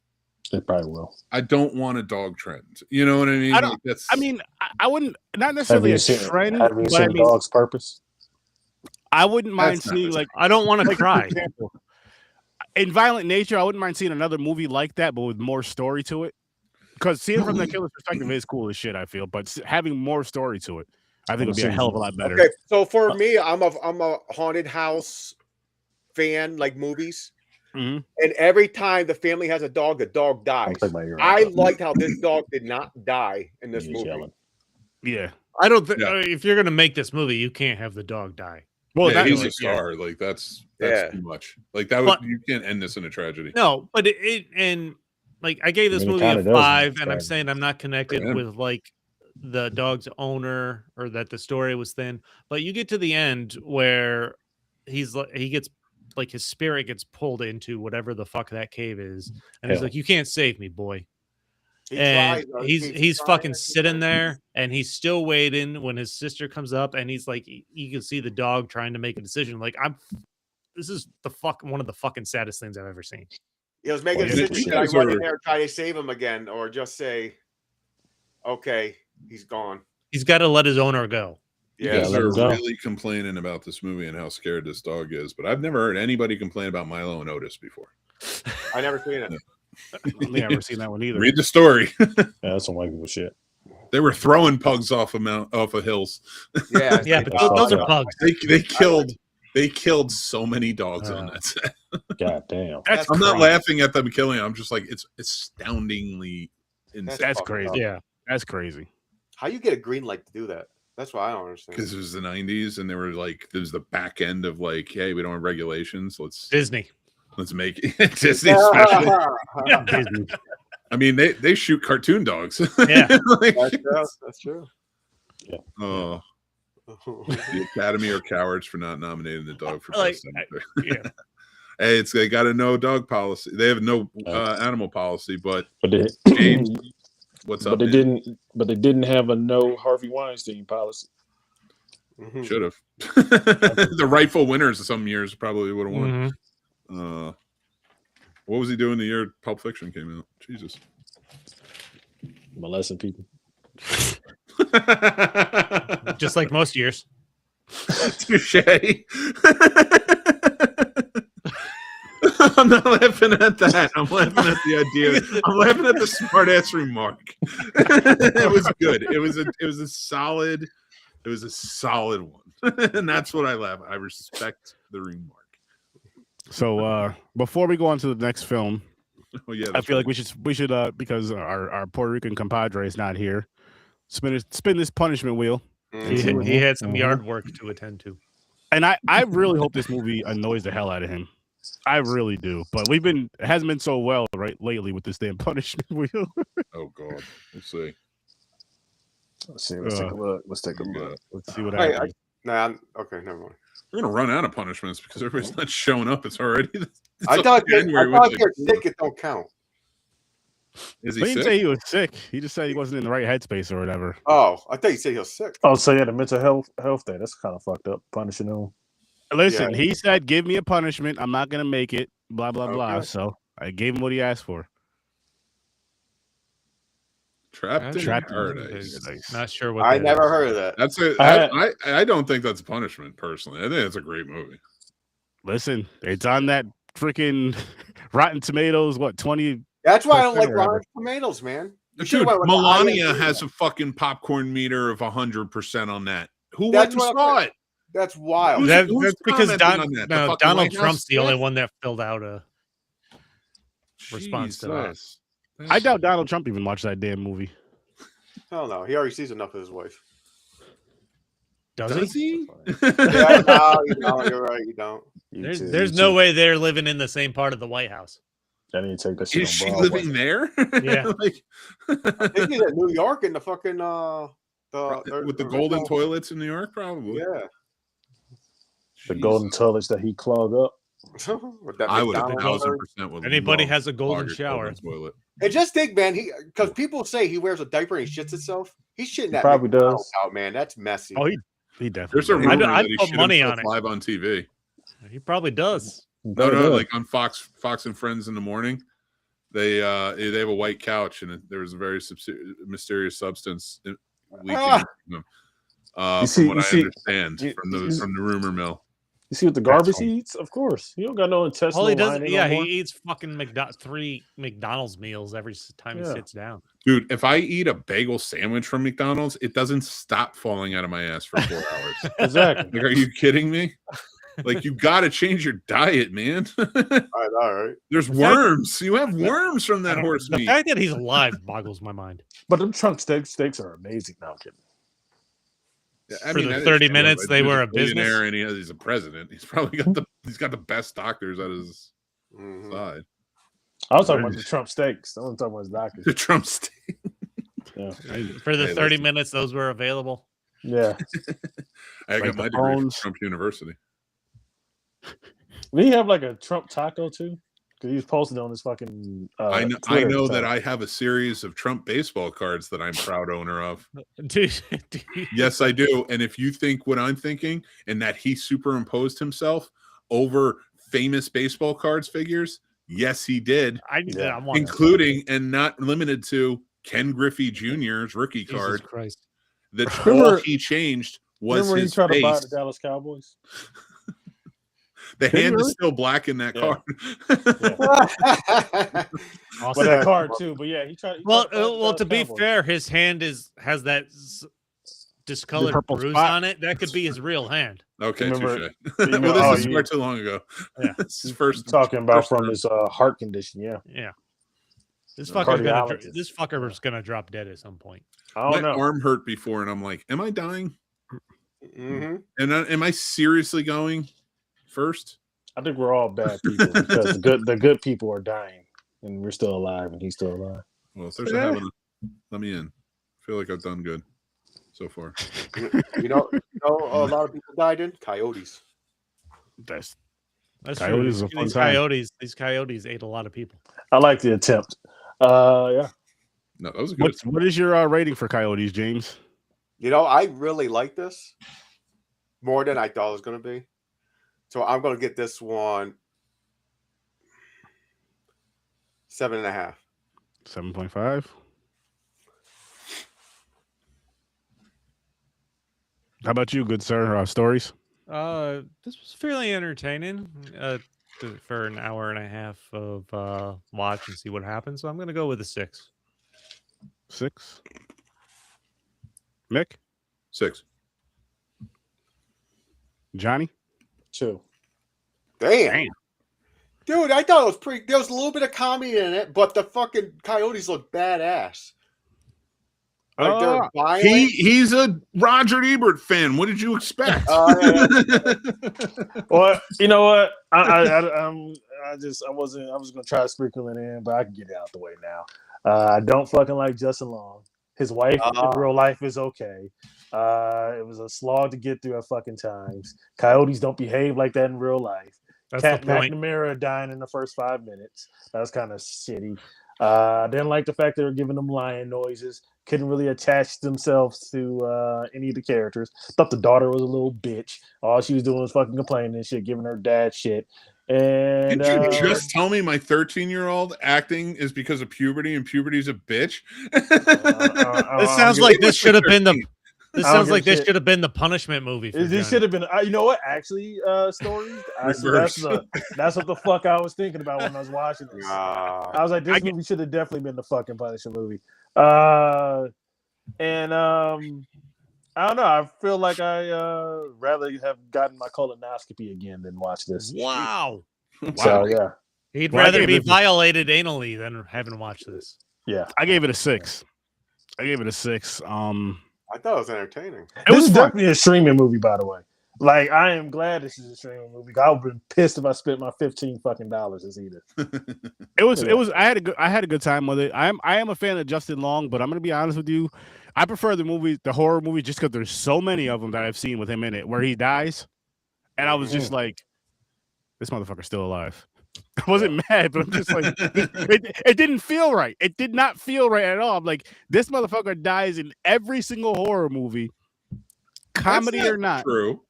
They probably will. I don't want a dog trend. You know what I mean? I wouldn't, not necessarily a trend. Have you seen Dog's Purpose? I wouldn't mind seeing I don't want to cry. In Violent Nature, I wouldn't mind seeing another movie like that, but with more story to it. Because seeing from the killer's perspective is cool as shit, I feel. But having more story to it, I think it would be a hell of a lot better. Okay, so for me, I'm a haunted house fan, like movies. Mhm. And every time the family has a dog, the dog dies. I liked how this dog did not die in this movie. Yelling. Yeah. I don't think Yeah. if you're gonna make this movie, you can't have the dog die. Well, yeah, that, he's a like, star. Like that's Yeah. too much. Like that was you can't end this in a tragedy. No, but it and like I gave this movie a 5, and I'm saying I'm not connected with like the dog's owner or that the story was thin. But you get to the end where he's like he gets like his spirit gets pulled into whatever the fuck that cave is, and he's like, "You can't save me, boy." And he's fucking sitting there, and he's still waiting when his sister comes up, and he's like, you can see the dog trying to make a decision. Like, this is one of the fucking saddest things I've ever seen. He was making a decision. Should I run in there and try to save him again, or just say, "Okay, he's gone." He's got to let his owner go. Yeah, they're really complaining about this movie and how scared this dog is, but I've never heard anybody complain about Milo and Otis before. I never seen it. I've never seen that one either. Read the story. Yeah, that's some white people shit. They were throwing pugs off of hills. Yeah, yeah, but those are pugs. They killed so many dogs on that set. God damn. I'm not laughing at them killing. I'm just like it's astoundingly insane. That's crazy. Up. Yeah, that's crazy. How you get a green light to do that? That's what I don't understand. Because it was the 90s, and they were like, there's the back end of like, hey, we don't have regulations. Let's make it Disney special. Yeah, Disney. I mean, they shoot cartoon dogs. Yeah, like, that's true. Yeah. Oh, the Academy are cowards for not nominating the dog for best actor. Yeah. Hey, they got a no dog policy. They have no animal policy, but James, what's up? But they didn't have a no Harvey Weinstein policy. Should have. The rightful winners of some years probably would have won. Mm-hmm. What was he doing the year Pulp Fiction came out? Jesus. Molesting people. Just like most years. Touche. I'm not laughing at that. I'm laughing at the idea. I'm laughing at the smart ass remark. It was good. It was a solid one. And that's what I laugh. I respect the remark. So before we go on to the next film, I feel like we should because our Puerto Rican compadre is not here, spin this punishment wheel. He had some yard work to attend to. And I really hope this movie annoys the hell out of him. I really do. But it hasn't been so well lately with this damn punishment wheel. Oh God. Let's see. Let's take a look. Let's see what happens. Okay, never mind. We're gonna run out of punishments because everybody's not showing up. It's already. I thought you're sick. It don't count. Is he he didn't sick? say he was sick. He just said he wasn't in the right headspace or whatever. Oh, I thought you said he was sick. Oh, so yeah, the mental health day. That's kind of fucked up. Punishing him. Listen, he said, "Give me a punishment. I'm not gonna make it." Blah blah blah. So I gave him what he asked for. Trapped in Paradise. Not sure what. I never heard of that. I don't think that's a punishment personally. I think it's a great movie. Listen, it's on that freaking Rotten Tomatoes. What 20? That's why I don't like Rotten Tomatoes, man. Dude, Melania has a fucking popcorn meter of 100% on that. Who went and saw it? That's wild. That's because Donald Trump's the only one that filled out a response to that. I doubt Donald Trump even watched that damn movie. Hell no. He already sees enough of his wife. Does he? Yeah, no, you don't. You're right. You don't. There's no way they're living in the same part of the White House. I need to take that shit. Is she living there? Yeah. I think he's in New York in the fucking with the golden toilets in New York, probably. Yeah. The golden toilets that he clogged up. I would 1,000%. Anybody has a golden shower. Toilet. And just think, man, because people say he wears a diaper and he shits himself. He's shitting that. Probably does. Out, man. That's messy. Oh, he definitely. There's a rumor I'd that he put money on it live on TV. He probably does. No, like on Fox and Friends in the morning, they have a white couch and there was a very mysterious substance leaking from them. From what I understand from the rumor mill. You see what the garbage he eats? Of course. He don't got no intestinal All he does, lining yeah, no more. he eats fucking 3 McDonald's meals every time he sits down. Dude, if I eat a bagel sandwich from McDonald's, it doesn't stop falling out of my ass for 4 hours. Exactly. Like, are you kidding me? Like, you got to change your diet, man. All right. There's worms. You have worms from that horse The meat. fact that he's alive boggles my mind. But them trunk steaks are amazing. No, I'm kidding. I For mean, the that is 30 true. minutes Like, they he's were a business. billionaire and he's a president. He's probably got the best doctors at his side. I was talking about the Trump steaks. I wasn't talking about his doctors. The Trump steak. Yeah. For the Hey, 30 listen. minutes those were available. Yeah. I got Like my the degree from phones. Trump University. Did he have like a Trump taco too? Because he was posted on his fucking. I know Twitter that taco. I have a series of Trump baseball cards that I'm proud owner of. Dude, Yes, I do. And if you think what I'm thinking and that he superimposed himself over famous baseball cards figures, yes, he did, I want including and not limited to Ken Griffey Jr.'s rookie Jesus card. Christ. That Remember- all he changed was Remember he his tried to buy face. the Dallas Cowboys? The Did he hand really? is still black in that Yeah. card. But that card too. But yeah, he tried. Well, tried to buy the well, to Dallas be Cowboys. fair, his hand has that discolored purple bruise spot. on it. That could be his real hand. Okay, Remember- touche. remember- Well, oh, this is you- far too long ago. Yeah. This is first talking about first from round. his heart condition. Yeah, Yeah. This Cardiologist. this fucker's gonna drop dead at some point. I My don't know. arm hurt before, and I'm like, "Am I dying? Mm-hmm. And am I seriously going first?" I think we're all bad people because the good people are dying, and we're still alive, and he's still alive. Well, if there's a heaven, let me in. I feel like I've done good so far. You know, a lot of people died in Coyotes. That's That's Coyotes is true. a fun time. These coyotes ate a lot of people. I like the attempt. Yeah, No, that was a good. what is your rating for Coyotes, James? You know, I really like this more than I thought it was going to be. So I'm going to get this one 7.5. 7.5. How about you, good sir? Stories? This was fairly entertaining. For an hour and a half of watch and see what happens. So I'm gonna go with a 6. 6. Mick? 6. Johnny? 2. Damn. Dude, I thought it was pretty. There was a little bit of comedy in it, but the fucking Coyotes look badass. Like they're violent. He's a Roger Ebert fan. What did you expect? Yeah. Well, you know what? I was gonna try to sprinkle it in, but I can get it out the way now. I don't fucking like Justin Long. His wife in real life is okay. It was a slog to get through at fucking times. Coyotes don't behave like that in real life. That's Cat the point. McNamara dying in the first 5 minutes. That was kind of shitty. Didn't like the fact they were giving them lion noises. Couldn't really attach themselves to any of the characters. Thought the daughter was a little bitch. All she was doing was fucking complaining and shit, giving her dad shit. And Did you just tell me my 13-year-old acting is because of puberty and puberty's a bitch? This sounds like this should have been the. This I don't sounds give like a this shit. should have been the punishment movie. For This Johnny. should have been. You know what? Actually, stories. Reverse. That's what the fuck I was thinking about when I was watching this. I was like, this movie should have definitely been the fucking Punisher movie. And I don't know. I feel like I rather have gotten my colonoscopy again than watch this. Wow. So yeah, He'd Well, I rather gave be it- violated anally than having watched this. yeah. I gave it a 6. I thought it was entertaining. It was This is fun. definitely a streaming movie, by the way. Like, I am glad this is a streaming movie. I would have been pissed if I spent my $15 fucking as either. It was. I had a good time with it. I am a fan of Justin Long, but I'm gonna be honest with you. I prefer the horror movie, just because there's so many of them that I've seen with him in it where he dies, and I was just like, this motherfucker's still alive. I wasn't mad, but I'm just like, it didn't feel right. It did not feel right at all. I'm like, this motherfucker dies in every single horror movie, comedy That's or not. True.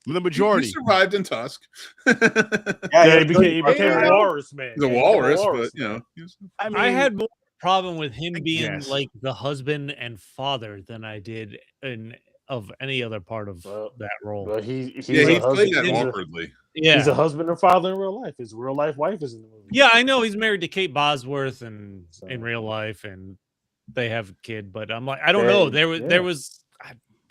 The majority. He survived in Tusk. Yeah, he became a walrus, man. The Yeah, he walrus, became a but you know. I mean, I had more problem with him being guess. like the husband and father than I did in of any other part of that role. But he's played that he's awkwardly. He's a husband and father in real life. His real life wife is in the movie. Yeah, I know he's married to Kate Bosworth and in real life, and they have a kid. But I'm like, I don't know. There was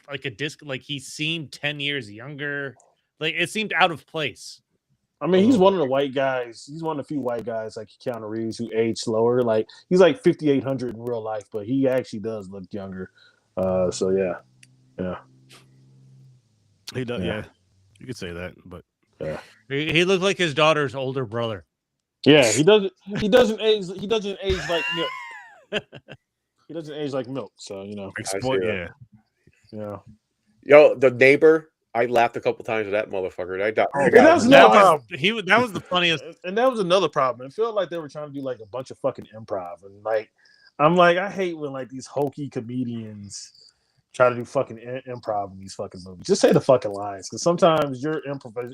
like a disc. Like he seemed 10 years younger. Like it seemed out of place. I mean, he's one of the white guys. He's one of the few white guys like Keanu Reeves who age slower. Like he's like 5,800 in real life, but he actually does look younger. So yeah. He does. Yeah, you could say that, but yeah, he looked like his daughter's older brother. Yeah, he doesn't age. He doesn't age like milk. He doesn't age like milk. So yeah. Yo, the neighbor. I laughed a couple times with that motherfucker. That was the funniest. And that was another problem. It felt like they were trying to do like a bunch of fucking improv. And like, I'm like, I hate when like these hokey comedians try to do fucking improv in these fucking movies. Just say the fucking lines. Because sometimes your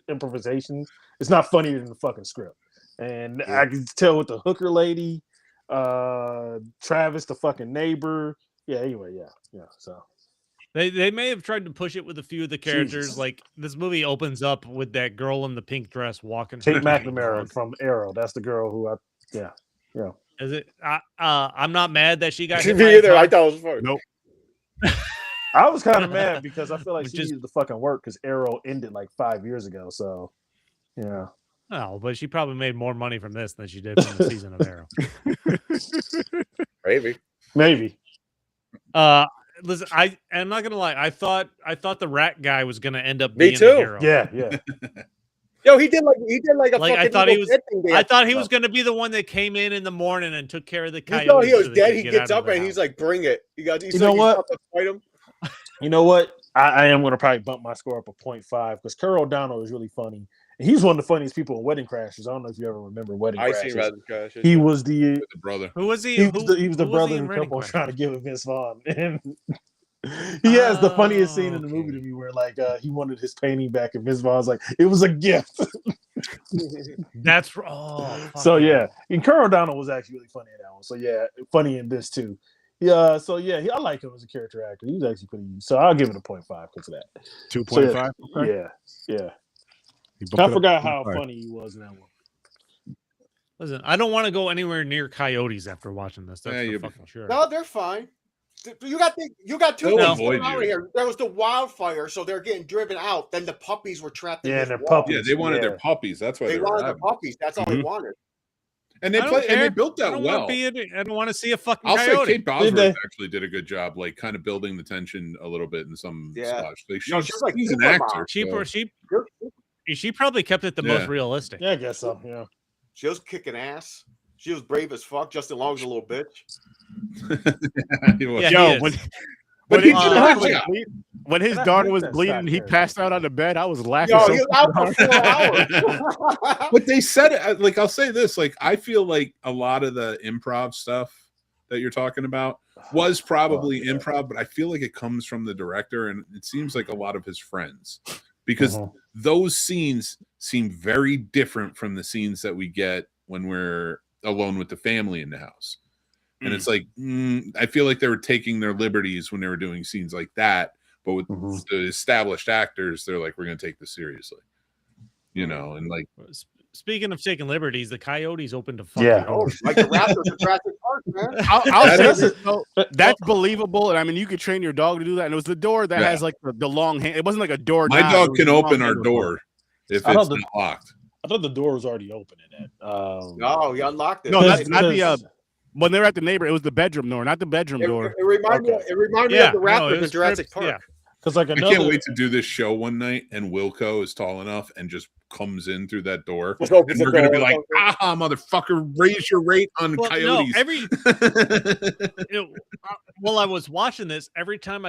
improvisation is not funnier than the fucking script. And I can tell with the hooker lady, Travis, the fucking neighbor. Yeah, anyway, yeah. So. They may have tried to push it with a few of the characters. Jesus. Like this movie opens up with that girl in the pink dress walking. Kate McNamara from Arrow. That's the girl who yeah. Is it? I'm not mad that she got. Me either. I thought it was funny. Nope. I was kind of mad because I feel like she needed to fucking work because Arrow ended like 5 years ago. So, yeah. Oh, but she probably made more money from this than she did from the season of Arrow. Maybe. Listen, I'm not gonna lie. I thought the rat guy was gonna end up being the hero. Yeah. Yo, he did like a I thought he was. I thought he was gonna be the one that came in the morning and took care of the coyotes. You know he was dead. He gets up and he's like, "Bring it." You know what? You know what? I am gonna probably bump my score up a 0.5 because Carl O'Donnell is really funny. He's one of the funniest people in Wedding Crashers. I don't know if you ever remember Wedding Crashers. I seen Wedding Crashers. He was the brother. Who was he? He was the brother who kept on trying to give him Vince Vaughn. And he has the funniest scene in the movie to me where like he wanted his painting back and Vince Vaughn's like, it was a gift. That's so yeah. And Carl O'Donnell was actually really funny in that one. So yeah, funny in this too. Yeah, so yeah, I like him as a character actor. He's actually pretty. So I'll give it a 0.5 because of that. 2.5. So, yeah. I forgot how funny he was in that one. Listen, I don't want to go anywhere near coyotes after watching this. That's for fucking sure. No, they're fine. You got two things going on here. There was the wildfire, so they're getting driven out. Then the puppies were trapped in their puppies. Yeah, they wanted their puppies. That's why they wanted their puppies. That's all they wanted. And they built that well. I don't want to see a fucking coyote. I'll say Kate Bosworth actually did a good job, like kind of building the tension a little bit in some spots. Like she's an actor. She probably kept it the most realistic. Yeah, I guess so. Yeah, she was kicking ass. She was brave as fuck. Justin Long's a little bitch. When his daughter was bleeding, he passed out on the bed. I was laughing. He was out for 4 hours. But they said it. Like I'll say this. Like I feel like a lot of the improv stuff that you're talking about was probably improv, but I feel like it comes from the director, and it seems like a lot of his friends, because those scenes seem very different from the scenes that we get when we're alone with the family in the house. And it's like, I feel like they were taking their liberties when they were doing scenes like that. But with the established actors, they're like, we're going to take this seriously. You know, and like. Speaking of taking liberties, the Coyotes opened to fuck. Yeah. Like the Raptors at Jurassic Park, man. I'll say this, that's believable. And I mean, you could train your dog to do that. And it was the door that has like the long hand. It wasn't like a door. My dog can open our door if it's not locked. I thought the door was already open in that. No, he unlocked it. No, that's not the. When they were at the neighbor, it was the bedroom door, not the bedroom door. It reminded me of the Raptors in Jurassic Park. Yeah. Because like I can't wait to do this show one night, and Wilco is tall enough and just comes in through that door, and we're going to be like, "Ah, motherfucker, raise your rate on coyotes." No, while I was watching this, every time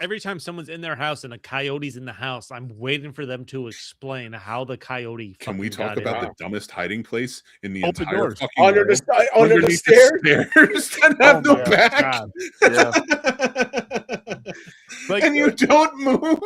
every time someone's in their house and a coyote's in the house, I'm waiting for them to explain how the coyote. Can we talk about the dumbest hiding place in the Open entire doors. fucking under the stairs that have no back? Like, and you don't move.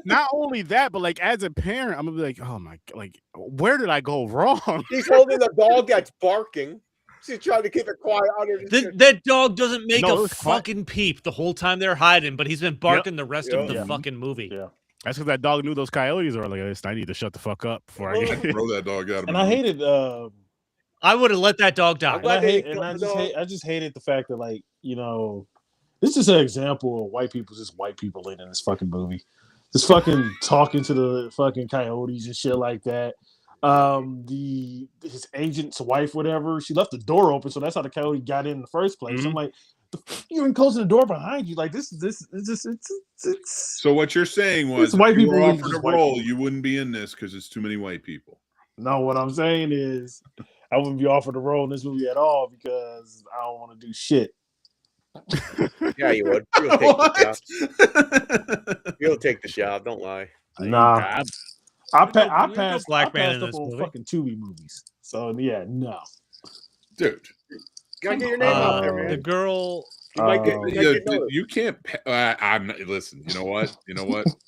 not only that, but like as a parent, I'm gonna be like, oh my, like where did I go wrong? He's holding the dog that's barking. She's trying to keep it quiet under That dog doesn't make No, it a was quiet. fucking peep the whole time they're hiding, but he's been barking the rest of the fucking movie. Yeah. That's because that dog knew those coyotes were like this. I need to shut the fuck up before I get Throw that dog out of And my I mouth. hated I would have let that dog die. I just hated the fact that, like, you know, this is an example of white people just white people in this fucking movie. Just fucking talking to the fucking coyotes and shit like that. His agent's wife, whatever, she left the door open, so that's how the coyote got in the first place. I'm like, you ain't closing the door behind you. Like, this it's So what you're saying was, white if you people were leave offered just a white role, people. you wouldn't be in this because it's too many white people. No, what I'm saying is I wouldn't be offered a role in this movie at all because I don't want to do shit. Yeah, you would. You'll take the job. You'll take the job. Don't lie. Nah. I passed black man in up this on movie. fucking Tubi movies. So yeah, no. Dude, Gotta get your name out there, man. The girl. You might get noticed. you can't. I'm not, listen. You know what?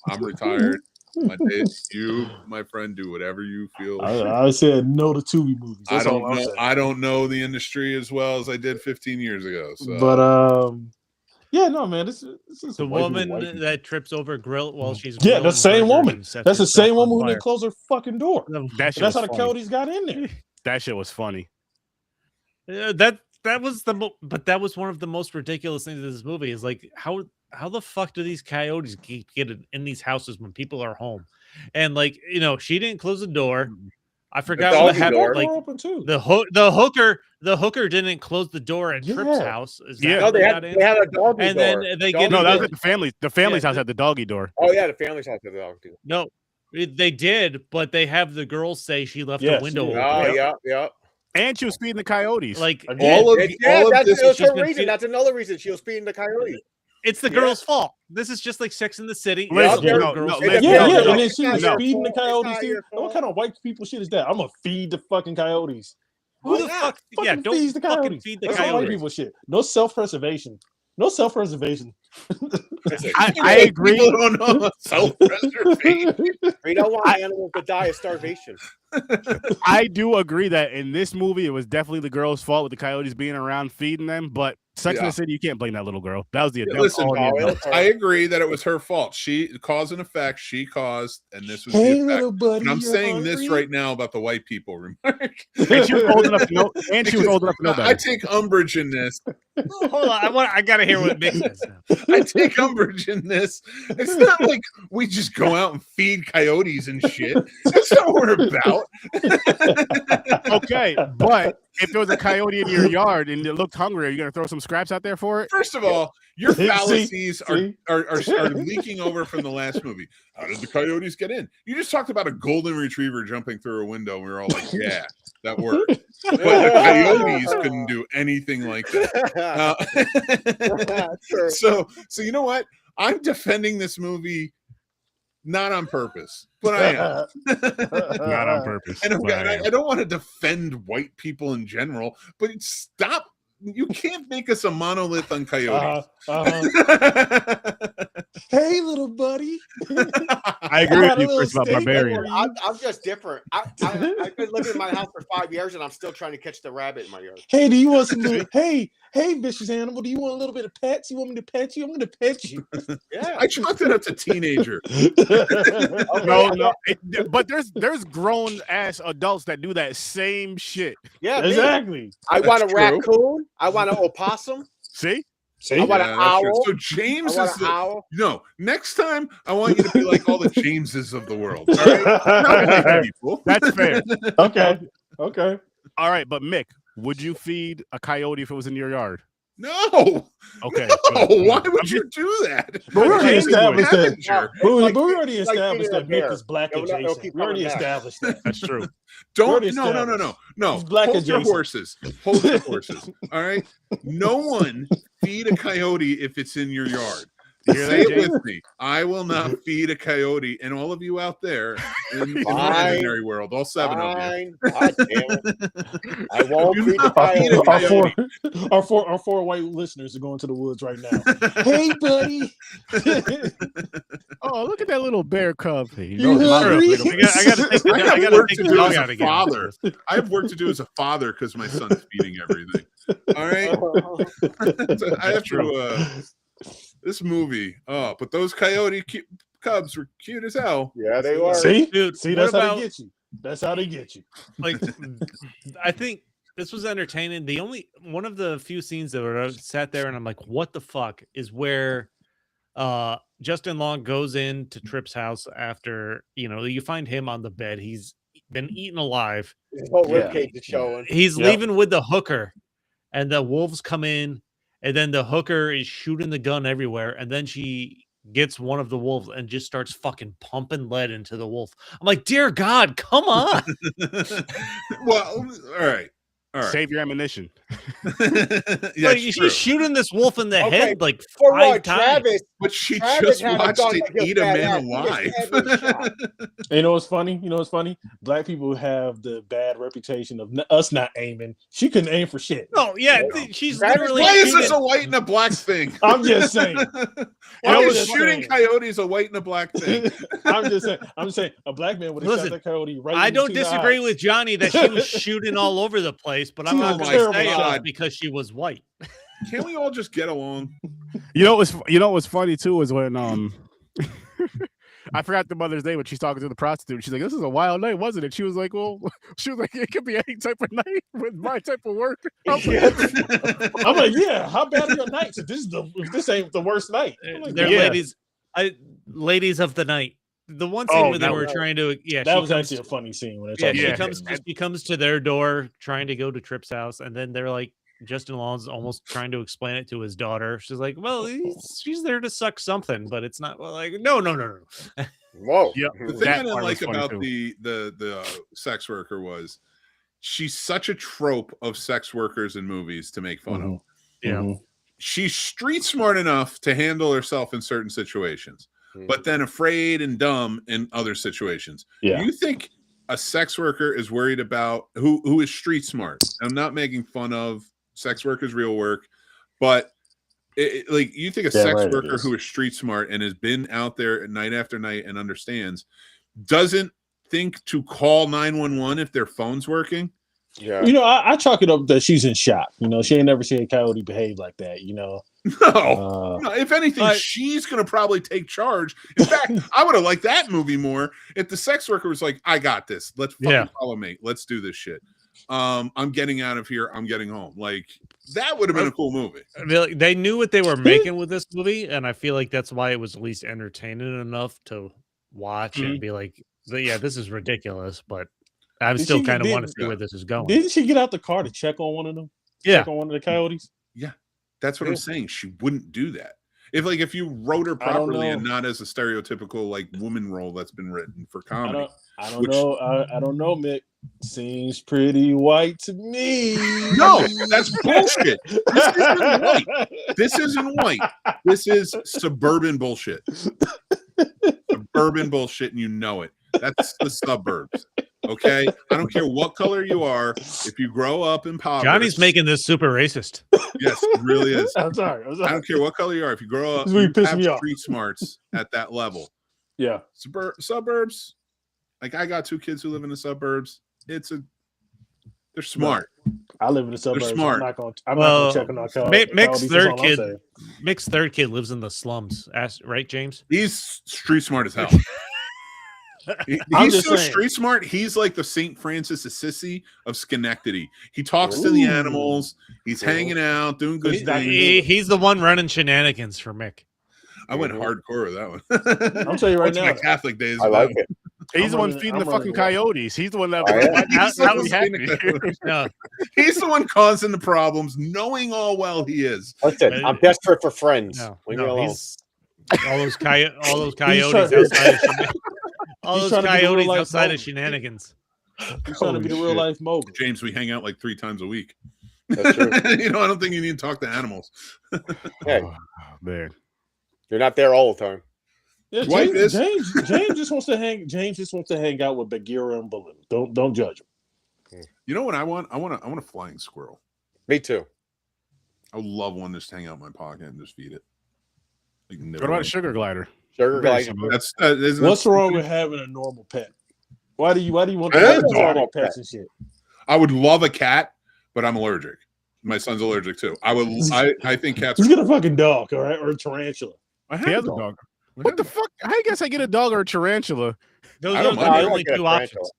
I'm retired. You, my friend, do whatever you feel. I said no to Tubi movies. That's all I'm saying. I don't know the industry as well as I did 15 years ago. So. But yeah, no, man. This is The woman that trips over a grill while she's the same woman. That's the same woman who didn't close her fucking door. That's how the coyotes got in there. That shit was funny. That was but that was one of the most ridiculous things in this movie. Is like how the fuck do these coyotes get in these houses when people are home? And like, you know, she didn't close the door. I forgot what happened. Like the hooker didn't close the door at Tripp's house. No, they had a doggy and door. then they get that was at the family. The family's house had the doggy door. Oh yeah, the family's house had the dog too. No, they did, but they have the girl say she left the window open. Oh yeah. And she was feeding the coyotes. Like that's her reason. That's another reason she was feeding the coyotes. It's the girl's fault. This is just like Sex in the City. Listen, and then she was feeding the coyotes too. What kind of white people shit is that? I'm gonna feed the fucking coyotes. Who the fuck? Yeah, don't feed the fucking coyotes. feed the That's coyotes. white people shit. No self-preservation. I agree. People don't know self-preservation. We don't want animals to die of starvation. I do agree that in this movie, it was definitely the girl's fault with the coyotes being around feeding them. But Sex in the City, you can't blame that little girl. That was the adult. Listen, I agree that it was her fault. She cause and effect. She caused, and this was the effect. Buddy, and I'm saying this right now about the white people remark. And she was old enough to know. And she was old enough to know better. I take umbrage in this. Hold on, I gotta hear what Mick says now. I take umbrage in this. It's not like we just go out and feed coyotes and shit. That's not what we're about. Okay, but if there was a coyote in your yard and it looked hungry, are you gonna throw some scraps out there for it? First of all, your fallacies are leaking over from the last movie. How did the coyotes get in? You just talked about a golden retriever jumping through a window, and we were all like, "Yeah, that worked." But the coyotes couldn't do anything like that. So you know what? I'm defending this movie. Not on purpose, but I am. Not on purpose. And I don't want to defend white people in general, but stop. You can't make us a monolith on coyotes. Hey, little buddy. I agree with you, Chris, about barbarian. I'm just different. I've been living in my house for 5 years, and I'm still trying to catch the rabbit in my yard. Hey, do you want some little? Hey, vicious animal. Do you want a little bit of pets? You want me to pet you? I'm going to pet you. Yeah, I chalked it up to teenager. No. But there's grown ass adults that do that same shit. Yeah, exactly. I want a raccoon. I want an opossum. See? I want an owl. So James is the owl. No, next time I want you to be like all the Jameses of the world. All right? That's fair. Okay. All right, but Mick, would you feed a coyote if it was in your yard? No. Okay. No. Why would you do that? But we already established that. We already established that Mick is black adjacent. We already established that. That's true. No. He's black adjacent. Hold your horses. All right. No one feed a coyote if it's in your yard. You hear Say that, it James? with me. I will not feed a coyote, and all of you out there in the imaginary world, all 7 of you. God damn it. I won't Do feed the not feed a coyote. Our four white listeners are going to the woods right now. Hey, buddy. Oh, look at that little bear cub. He You knows my hungry? little bear. I gotta take, I I have gotta work take to the do dog as out a again. father. I have work to do as a father because my son's feeding everything. All right, so I have to. This movie, but those coyote cubs were cute as hell. Yeah, they were. See, Dude, see, what that's how about- they get you. That's how they get you. Like, I think this was entertaining. The only one of the few scenes that I sat there and I'm like, what the fuck, is where Justin Long goes into Tripp's house after, you find him on the bed. He's been eaten alive. His whole Yeah. ribcage is showing. He's Yep. leaving with the hooker, and the wolves come in, and then the hooker is shooting the gun everywhere, and then she gets one of the wolves and just starts fucking pumping lead into the wolf. I'm like, dear God, come on. Well, all right. Save your ammunition. Yeah, Like, she's shooting this wolf in the Okay, head like For 5 what? times. but she Travis just had a watched gun it that killed eat a man badass. He just alive. had me shot. And you know what's funny? You know what's funny? Black people have the bad reputation of us not aiming. She couldn't aim for shit. No, yeah, Yeah. she's Travis, literally Why is this shooting- a white and a black thing? I'm just saying. Why I'm is just shooting saying. coyotes a white and a black thing? I'm just saying. A black man would have shot Listen, that coyote right. I don't between the disagree eyes. with Johnny that she was shooting all over the place, but I'm She not was going to terrible say it was shot. because she was white. Can't we all just get along? You know what's funny too is when I forgot the mother's name when she's talking to the prostitute. She's like, "This is a wild night, wasn't it?" She was like, "Well," she was like, "It could be any type of night with my type of work." I'm like, I'm like, yeah. How bad are your nights? If this ain't the worst night, I'm like, They're yeah. ladies of the night. The one scene Oh, where they that were was- trying to, yeah, That she was comes actually a funny scene when Yeah, they're talking. she comes to their door trying to go to Tripp's house, and then they're like, Justin Long's almost trying to explain it to his daughter. She's like, "Well, she's there to suck something, but it's not." Well, like, no. Whoa. Yep. The thing That I didn't part like was funny, about too. the sex worker was she's such a trope of sex workers in movies to make fun of. Yeah. Mhm. She's street smart enough to handle herself in certain situations, but then afraid and dumb in other situations. Yeah. You think a sex worker is worried about who is street smart? I'm not making fun of sex workers' real work, but like you think a Yeah, sex right, it worker is. who is street smart and has been out there night after night and understands doesn't think to call 911 if their phone's working. Yeah. You know, I chalk it up that she's in shock. You know, she ain't never seen a coyote behave like that. You know, No, no, if anything, she's going to probably take charge. In fact, I would have liked that movie more if the sex worker was like, "I got this. Let's fucking follow me. Let's do this shit. I'm getting out of here. I'm getting home." Like that would have been a cool movie. They knew what they were making with this movie, and I feel like that's why it was at least entertaining enough to watch and be like, "Yeah, this is ridiculous," but I Did still she- kind of did- want to see where this is going. didn't she get out the car to check on one of them? Yeah. Check on one of the coyotes. Yeah, that's what I'm saying. She wouldn't do that. If you wrote her I don't properly and know. not as a stereotypical like woman role that's been written for I comedy. don't Which- know. I don't know, Mick. Seems pretty white to me. No, that's bullshit. This isn't white. This isn't white. This is suburban bullshit. Suburban bullshit, and you know it. That's the suburbs. Okay, I don't care what color you are. If you grow up in poverty, Johnny's making this super racist. yes, it really is. I'm sorry. I'm I sorry. don't care what color you are. If you grow up, This is where you you piss have me off. street smarts at that level. Yeah. Suburbs, like I got 2 kids who live in the suburbs. They're smart. I live in the suburbs. smart. I'm not gonna check on our coyotes. Mick's That's third all I'm kid. saying. Mick's third kid lives in the slums. Right, James? He's street smart as hell. I'm He's just so saying. street smart. He's like the St. Francis Assisi of Schenectady. He talks to the Ooh. animals. He's hanging out, doing good He's not- things. He's the one running shenanigans for Mick. I went hardcore with that one. I'm telling you right Went to my now. Catholic days. I with like that it. He's the one running- feeding I'm the fucking running away. coyotes. He's the one that Oh, yeah. that was happy. No, He's the one causing the problems, knowing all well he is. Listen, I'm desperate for friends. no, Leave me alone. he's all those coyotes trying- outside of all He's those trying to be the coyotes real-life outside of Logan. shenanigans. He's trying to be the Holy real shit. life mogul. James, we hang out like 3 times a week. That's true. I don't think you need to talk to animals. Hey, Oh, man. You're not there all the time. Yeah, Dwight is. James just wants to hang. James just wants to hang out with Bagheera and Baloo. Don't judge him. You know what I want? I want a flying squirrel. Me too. I would love one to just hang out in my pocket and just feed it. Like, What about a sugar glider? Sugar glider. What's wrong with having a normal pet? Why do you want to I have have normal pets and shit? I would love a cat, but I'm allergic. My son's allergic too. I think cats. Just get a fucking dog, all right, or a tarantula. I He has a dog. What the fuck? I guess I get a dog or a tarantula. Those I are don't the mind. I only two options.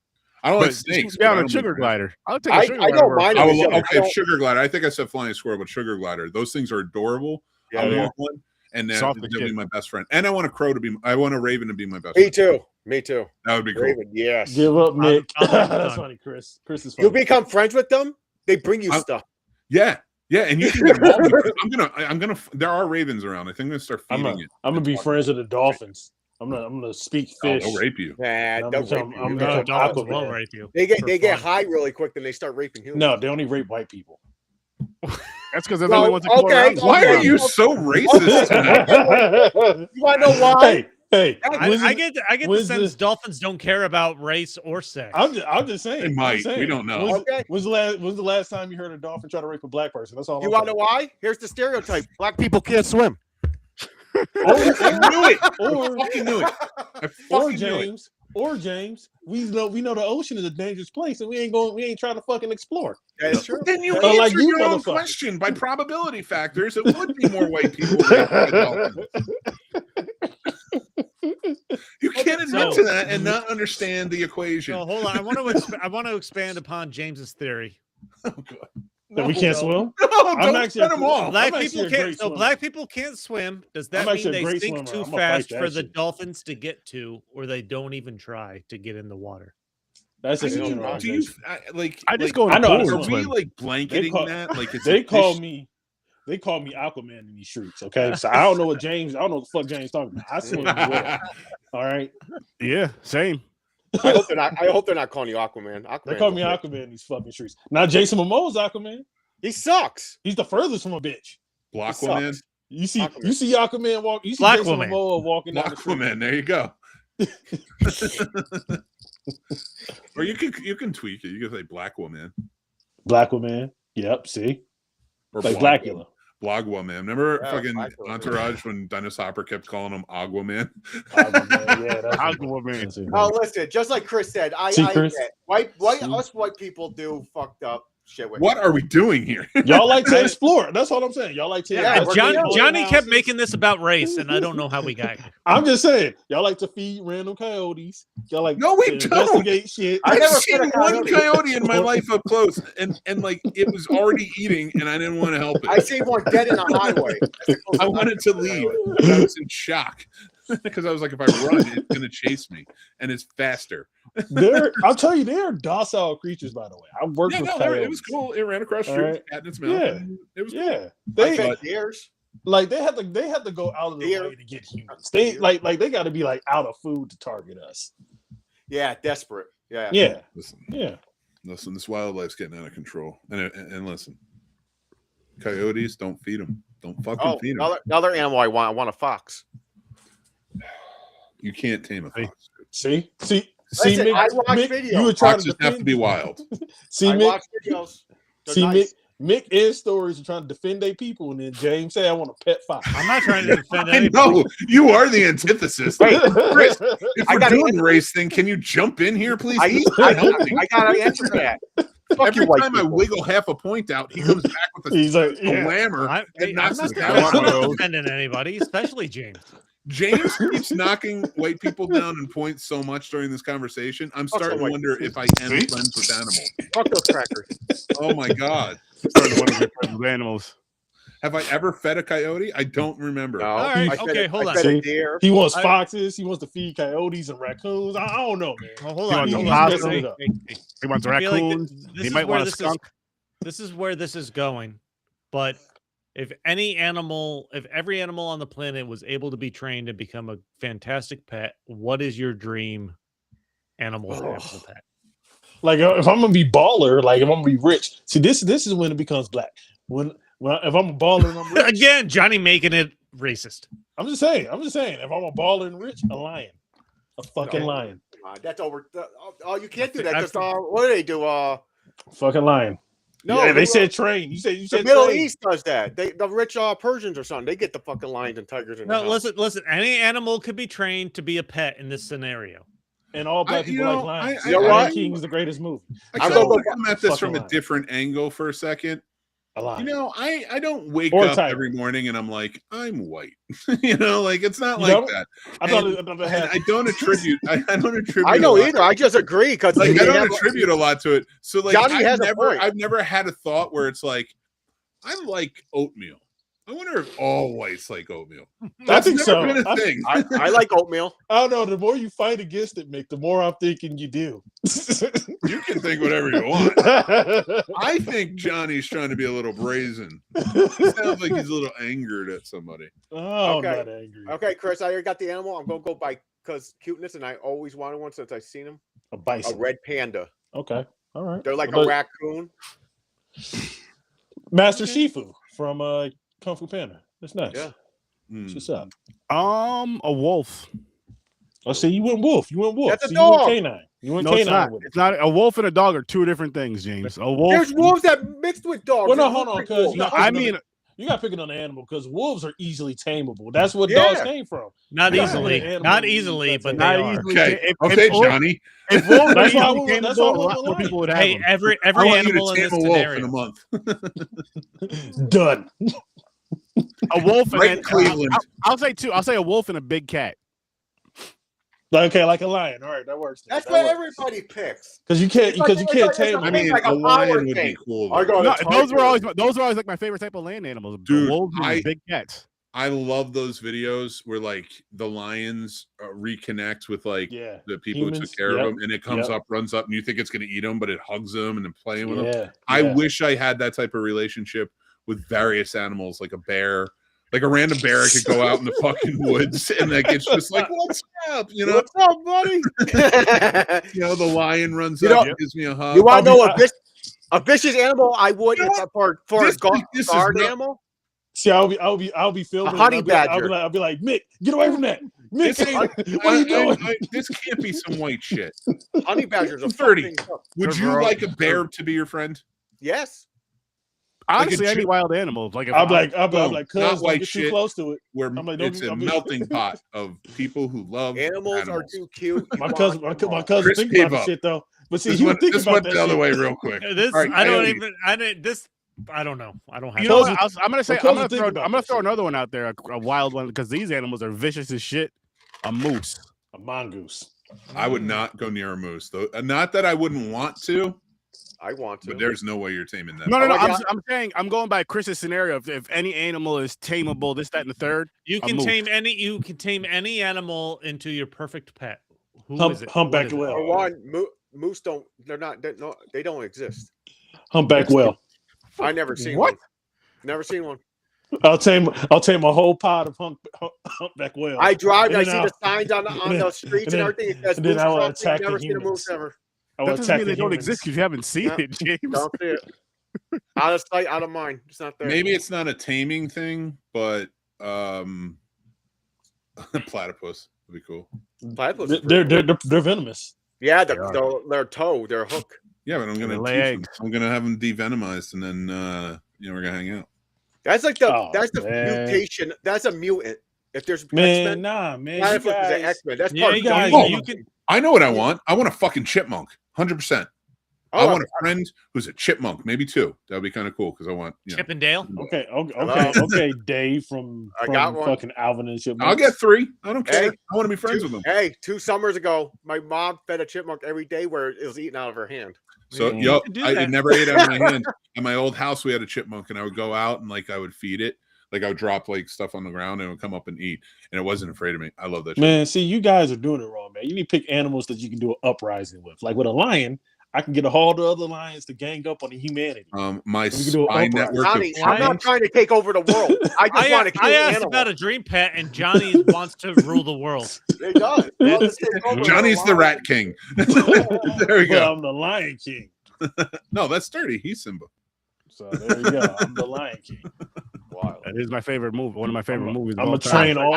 I don't like But snakes. down but I a don't sugar mind glider. I'll take a I sugar don't glider. mind I it. will, I okay, don't- sugar glider. I think I said flying squirrel, but sugar glider. Those things are adorable. Yeah, I they want one, and then Soft as they'll be shit. my best friend. And I want a crow to be. I want a raven to be my best. Me friend. too. Me too. That would be cool. Raven, yes. Give up, Nick. I'm That's done. funny, Chris. Chris is funny. You become friends with them, they bring you I'm- stuff. Yeah, and you can get them all because I'm gonna. There are ravens around. I think I'm gonna start I'm feeding it. gonna be friends with the dolphins. I'm gonna speak Oh, fish. they'll rape you. Nah, I'm don't become- rape I'm you. become- No, dolphins Aquaman. will rape you. They get for they get fun. high really quick, then they start raping humans. No, they only rape white people. That's because they're the No, only ones that come okay, around. Why are Okay. you so racist tonight? You want to know why? Hey, I get the when's sense this- dolphins don't care about race or sex. I'm just saying. They I'm might. saying. We don't know. Okay. When's the last time you heard a dolphin try to rape a black person? That's all. You want to know why? Here's the stereotype: black people can't swim. I knew it. I Or fucking knew it. I or fucking knew it. James, we know the ocean is a dangerous place, and we ain't trying to fucking explore. That's true. Then you But answer like you, your own motherfucker. question by probability factors. It would be more white people. raped by dolphins. You can't admit to that and not understand the equation. So hold on, I want to expand upon James's theory. That we can't swim. No, I'm don't actually set them off. Black I'm people actually a can't. great So swimmer. black people can't swim. Does that I'm mean actually a they great sink swimmer. too I'm gonna fast fight for that the shit. dolphins to get to, or they don't even try to get in the water? That's I just a mean, do you generalization. I just like, go in I know the how pool to and Are we swim. like blanketing call- that? Like it's They a call fish- me Aquaman in these streets. Okay, so I don't know what the fuck James talking about. I swim as well. All right, Yeah, same. I hope they're not calling you Aquaman. Aquaman. they call me Aquaman in these fucking streets. Now Jason Momoa's Aquaman. He sucks. He's the furthest from a bitch. Aquaman. You see Aquaman. Aquaman walk. You see Black Jason woman. Momoa walking down the street. Aquaman. There you go. Or you can tweak it. You can say Black Woman Black woman. Yep. See, or like Blog- Blackula. Blogwoman. Remember Yeah, fucking Blogwoman. Entourage when Dennis Hopper kept calling him Aguaman? Aquaman, yeah, that's Aquaman. that's it. Oh, listen, just like Chris said, I Chris? get white See? us white people do fucked up shit with What are we doing here? Y'all like to explore. That's all I'm saying. Y'all like to. Yeah, invest John, in Johnny kept houses. making this about race, and I don't know how we got here. I'm just saying. Y'all like to feed random coyotes. Y'all like No, we to don't. investigate shit. I I've never seen fed a one coyote. coyote in my life up close, and like it was already eating, and I didn't want to help I it. see one dead in a highway. I wanted to leave, but I was in shock because I was like, if I run, it's gonna chase me, and it's faster. I'll tell you, they're docile creatures. By the way, I worked Yeah, with no, coyotes. it was cool. It ran across the All street, right. cat in its mouth. Yeah. And it was cool. Yeah, I they fed deers. like they had to go out of their Deer. way to get humans. They like they got to be like out of food to target us. Yeah, desperate. Yeah. Yeah, Listen, yeah. listen, this wildlife's getting out of control. And listen, coyotes, don't feed them. Don't fucking Oh, feed them. another animal I want. I want a fox. You can't tame a fox. See, Listen, Mick, I watch Mick, videos. you were trying Foxes to have to be wild. See, I Mick, watch videos. They're see, nice. Mick and stories are trying to defend their people, and then James say, "I want a pet fox." I'm not trying to defend I anybody. know you are the antithesis. Chris, if I we're gotta doing answer- the race thing, can you jump in here, please? I He's not helping. got to answer that. Fuck Every you, white time I people. wiggle half a point out, he comes back with He's like, a yeah. lammer I'm and knocks not us down. I want one of those. defending anybody, especially James. James keeps knocking white people down in points so much during this conversation. I'm starting to white wonder if I am friends with animals. Fuck those crackers. Oh my god. Starting to wonder if they're friends with animals. Have I ever fed a coyote? I don't remember. No. All right, I fed okay, a- hold I on. fed a See? deer. He wants I- foxes. He wants to feed coyotes and raccoons. I don't know, man. Oh, hold You on. want Hold the on. possum? Hey, hey, hey. He wants I feel like raccoons. this He is might where want a this skunk. This is where this is going. But if every animal on the planet was able to be trained and become a fantastic pet, what is your dream animal to have as a pet? Like if I'm gonna be baller, like if I'm gonna be rich. See, this is when it becomes black. When if I'm a baller and I'm rich, Again, Johnny making it racist. I'm just saying. If I'm a baller and rich, a lion, a fucking lion, That's over. Oh, you can't do that because what do they do? fucking lion. No, yeah, they said train. You said the Middle train. East does that. The rich Persians or something. They get the fucking lions and tigers. In No, listen. Any animal could be trained to be a pet in this scenario. And all black people like lions. You know what? King is the greatest movie. I'm going to come at this from a different angle for a second. A lion. You know, I don't wake up every morning and I'm like, I'm white. You know, like it's not like that. I don't attribute. I don't attribute. I know either. I just agree because like I don't attribute a lot to it. So like I've never had a thought where it's like I like oatmeal. I wonder if all whites like oatmeal. I think so. Been a thing. I like oatmeal. I don't know. The more you fight against it, Mick, the more I'm thinking you do. You can think whatever you want. I think Johnny's trying to be a little brazen. It sounds like he's a little angered at somebody. Oh, okay. I'm not angry. Okay, Chris, I already got the animal. I'm going to go by because cuteness, and I always wanted one since I've seen him. A bison. A red panda. Okay. All right. They're like a raccoon. Master Shifu from Kung Fu Panda. That's nice. Yeah. What's up? A wolf. Oh, see, you went wolf. That's so a dog. You went canine. You went canine. It's not. A wolf and a dog are two different things, James. A wolf. There's wolves that mixed with dogs. Well, no, hold on, because you got to pick it on the animal because wolves are easily tameable. That's what dogs came from. Not easily, but not they are. Okay, okay, Johnny. If wolves that's why tameable, a lot more people would have them. every animal in this scenario. In a month. Done. A wolf and Cleveland. I'll say two. I'll say a wolf and a big cat. Okay, like a lion. All right, that works. That's what everybody picks. Because you can't tame. I mean, a lion would be cool. No, those were always like my favorite type of land animals. Dude, wolves and big cats. I love those videos where like the lions reconnect with like the people who took care of them, and it comes up, runs up, and you think it's going to eat them, but it hugs them and then playing with them. I wish I had that type of relationship with various animals, like a bear. Like a random bear could go out in the fucking woods and like it's just like, what's up? You know, what's up, buddy? You know, the lion runs up, gives me a hug. You want to know a vicious animal? I would for a guard animal. See, I'll be filming. A honey badger. I'll be like, Mick, get away from that. Mick, what are you doing? This can't be some white shit. Honey badgers are 30. Would you like a bear to be your friend? Yes. Honestly, any wild animal. Like if I'm like, not white get shit. Too close to it. Where it's a melting pot of people who love animals. Are too cute. My cousin thinks about the shit though. But see, this went the other way real quick. I don't know. I don't have. You know what? I'm gonna throw another one out there, a wild one, because these animals are vicious as shit. A moose, a mongoose. I would not go near a moose, though. Not that I wouldn't want to. I want to, but there's no way you're taming that. No. I'm saying I'm going by Chris's scenario. If any animal is tameable, this, that, and the third, you can tame any. You can tame any animal into your perfect pet. Who is it? Humpback whale. Moose don't. They're not. They don't exist. Humpback whale. I never seen one. Never seen one. I'll tame a whole pod of humpback whale. I drive. I see the signs on the streets and everything. It says and then I will attack never the seen a humans. moose ever. That doesn't mean they don't exist because you haven't seen it, James. Don't see it. Out of sight, out of mind. It's not there. Maybe it's not a taming thing, but platypus would be cool. Platypus. They're venomous. Yeah, their toe, their hook. Yeah, but I'm gonna teach them. I'm gonna have them devenomized, and then we're gonna hang out. That's like the mutation. That's a mutant. If there's X-Men, Platypus is an X-Men. That's part of I know what I want. I want a fucking chipmunk, 100%. I want a friend who's a chipmunk, maybe two. That would be kind of cool because I want Chip and Dale. Okay, Dave from fucking Alvin and Chipmunk. I'll get 3. I don't care. I want to be friends with them. Hey, 2 summers ago, my mom fed a chipmunk every day where it was eaten out of her hand. So it never ate out of my hand. At my old house, we had a chipmunk, and I would go out and like I would feed it. Like I would drop like stuff on the ground and it would come up and eat, and it wasn't afraid of me. I love that shit. Man, see, you guys are doing it wrong, man. You need to pick animals that you can do an uprising with. Like with a lion, I can get all the other lions to gang up on the humanity. My spy network. Johnny, I'm not trying to take over the world. I just want to kill I asked about a dream pet, and Johnny wants to rule the world. It does. Johnny's the rat king. There we go. Well, I'm the lion king. No, that's Sturdy. He's Simba. So there you go. I'm the lion king. wild. That is my favorite movie. One of my favorite movies. I'm gonna train all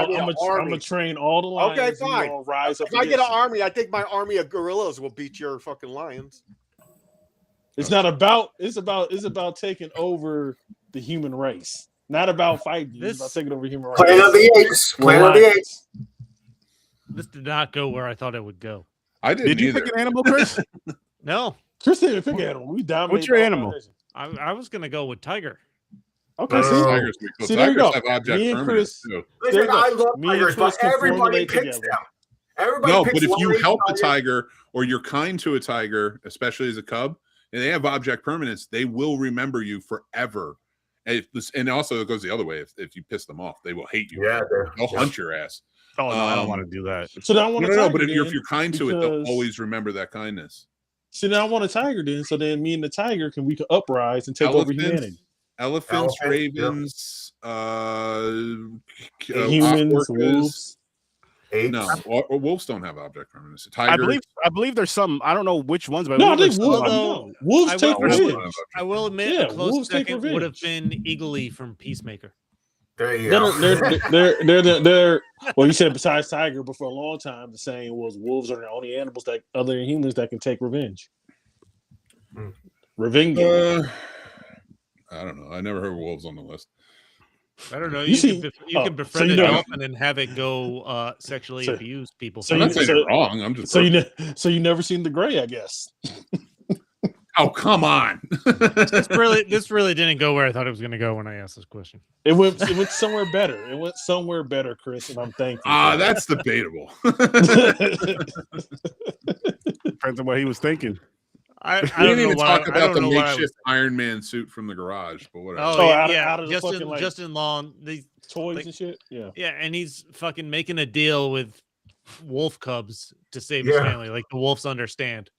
the lions. Okay, and you fine. all rise up If I get an against you. army, I think my army of gorillas will beat your fucking lions. It's not about. It's about taking over the human race. Not about fighting. It's about taking over human race. Planet of the Apes. Planet of the Apes. This did not go where I thought it would go. I didn't Did you either. pick an animal, Chris? No, Chris didn't pick an animal. We dominated. What's your all animal? nations. I was gonna go with tiger. Okay, see, Tigers, See, there you go. have object Me and permanence, Chris- too. Listen, I love Me and tigers, but Chris can everybody formulate picks together. them. Everybody No, picks but if you one help a tiger. tiger or you're kind to a tiger, especially as a cub, and they have object permanence, they will remember you forever. And also it goes the other way. If you piss them off, they will hate you. Yeah, They'll hunt your ass. Oh no, I don't want to do that. So now I want No, a tiger. but if then, you're kind to it, they'll because- always remember that kindness. See, now I want a tiger then. So then me and the tiger we can uprise and take over humanity. Elephants, Elephant, ravens, Humans, wolves. Apes. No, or wolves don't have object permanence. I Tigers, believe there's some. I don't know which ones, but No, I I believe think there's wolves. some. Although, No, wolves I take will- revenge. I will admit, Yeah, a close wolves take second would have revenge. been Eagle-E from Peacemaker. There you go. They're well, you said besides tiger, but for a long time the saying was wolves are the only animals that other than humans that can take revenge. Hmm. Revenge. I don't know. I never heard wolves on the list. I don't know. You You, see- can befriend you an know- elephant and have it go sexually So- abuse people. so I'm you- not saying you're wrong. I'm just so you never seen the gray, I guess. oh, come on. this really didn't go where I thought it was going to go when I asked this question. It went somewhere better. It went somewhere better, Chris, and I'm thankful. That's debatable. Depends on what he was thinking. I We don't didn't know even what talk I about don't the know what I was. makeshift Iron Man suit from the garage, but whatever. Oh, Oh, yeah, out of the fucking, like- Justin Long. Toys like- and shit. Yeah. Yeah, and he's fucking making a deal with wolf cubs to save his Yeah. family. Like the wolves understand.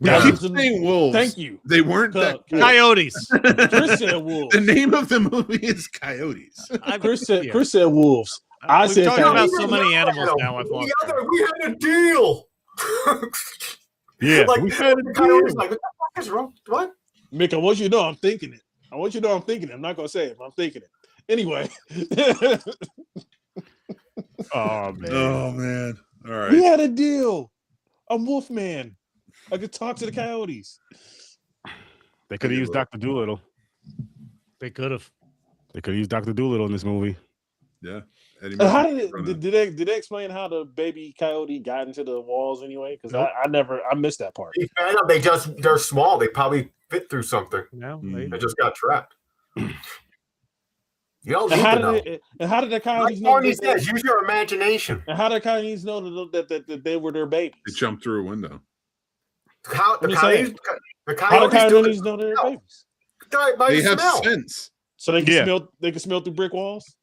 We Yeah. keep saying wolves. Thank you. They weren't that. Cub- Coyotes. Chris said wolves. The name of the movie is Coyotes. Chris said yeah. Chris said wolves. I We've said talked coyotes. about so many animals now. I've lost track. We had a deal. Yeah, like we had a the coyotes, deal. like what the fuck is wrong? What? Mick, I want you to know I'm thinking it. I want you to know I'm thinking it. I'm not gonna say it, but I'm thinking it. Anyway. Oh man. Oh man! All right. We had a deal. I'm Wolfman. I could talk to the coyotes. They could have used Dr. Doolittle. They could have. They could have used Dr. Doolittle in this movie. Yeah. Eddie And how Murphy did running. did they explain how the baby coyote got into the walls anyway? Because Nope. I missed that part. They're small. They probably fit through something. No, Hmm. They just got trapped. You don't And need how to know. did the Like coyotes know? Barney that says, use your imagination. and how did the coyotes know that they were their babies? They jumped through a window. How the I'm just saying. coyotes? The How did coyotes do coyotes it know they're smell. babies? by They the have smell. sense. So they can Yeah. smell. They can smell through brick walls.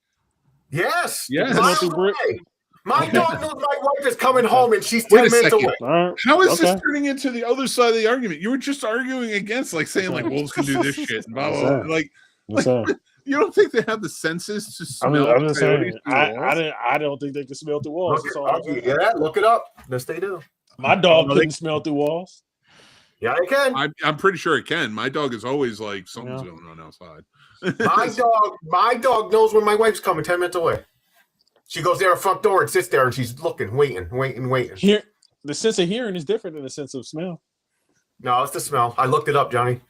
Yes. Yes. Miles Smell through brick. away. My dog knows my wife is coming home and she's Wait a 10 minutes second. away. All right. How is Okay. this turning into the other side of the argument? You were just arguing against, like saying, like wolves can do this shit. And blah, blah, blah. Like, I'm saying. you don't think they have the senses to I'm smell just coyotes saying. through the walls? I don't think they can smell through walls. That's all I'm saying. Yeah, look it up. Yes, they do. My dog No, they- couldn't smell through walls. Yeah, they can. I'm pretty sure it can. My dog is always like something's Yeah. going on outside. My dog knows when my wife's coming 10 minutes away. She goes there at the front door and sits there and she's looking, waiting. Here, the sense of hearing is different than the sense of smell. No, it's the smell. I looked it up, Johnny.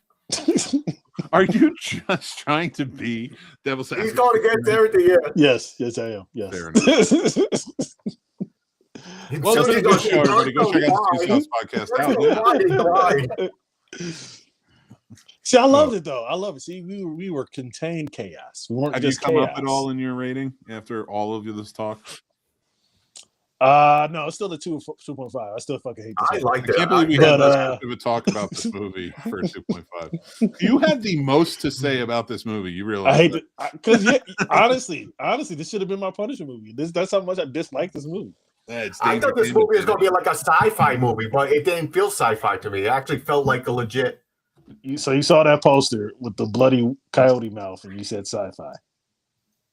Are you just trying to be devil's He's advocate? going against everything, yeah. Yes, I am. Yes. Fair Well, So it's it's a good show, everybody. Go check out the Two Souths podcast out. See, I loved it though. I love it. See, we were contained chaos. We weren't Have you just come chaos. up at all in your rating after all of this talk? No, it's still the 2.5. I still fucking hate this. I movie. like I that. can't believe we But, had this much of a talk about this movie for a 2.5. You had the most to say about this movie. You realize I hate that? it because honestly, this should have been my Punisher movie. That's how much I dislike this movie. It's I thought this Danger movie was going to be Danger. like a sci-fi movie, but it didn't feel sci-fi to me. It actually felt like a legit. So you saw that poster with the bloody coyote mouth, and you said sci-fi.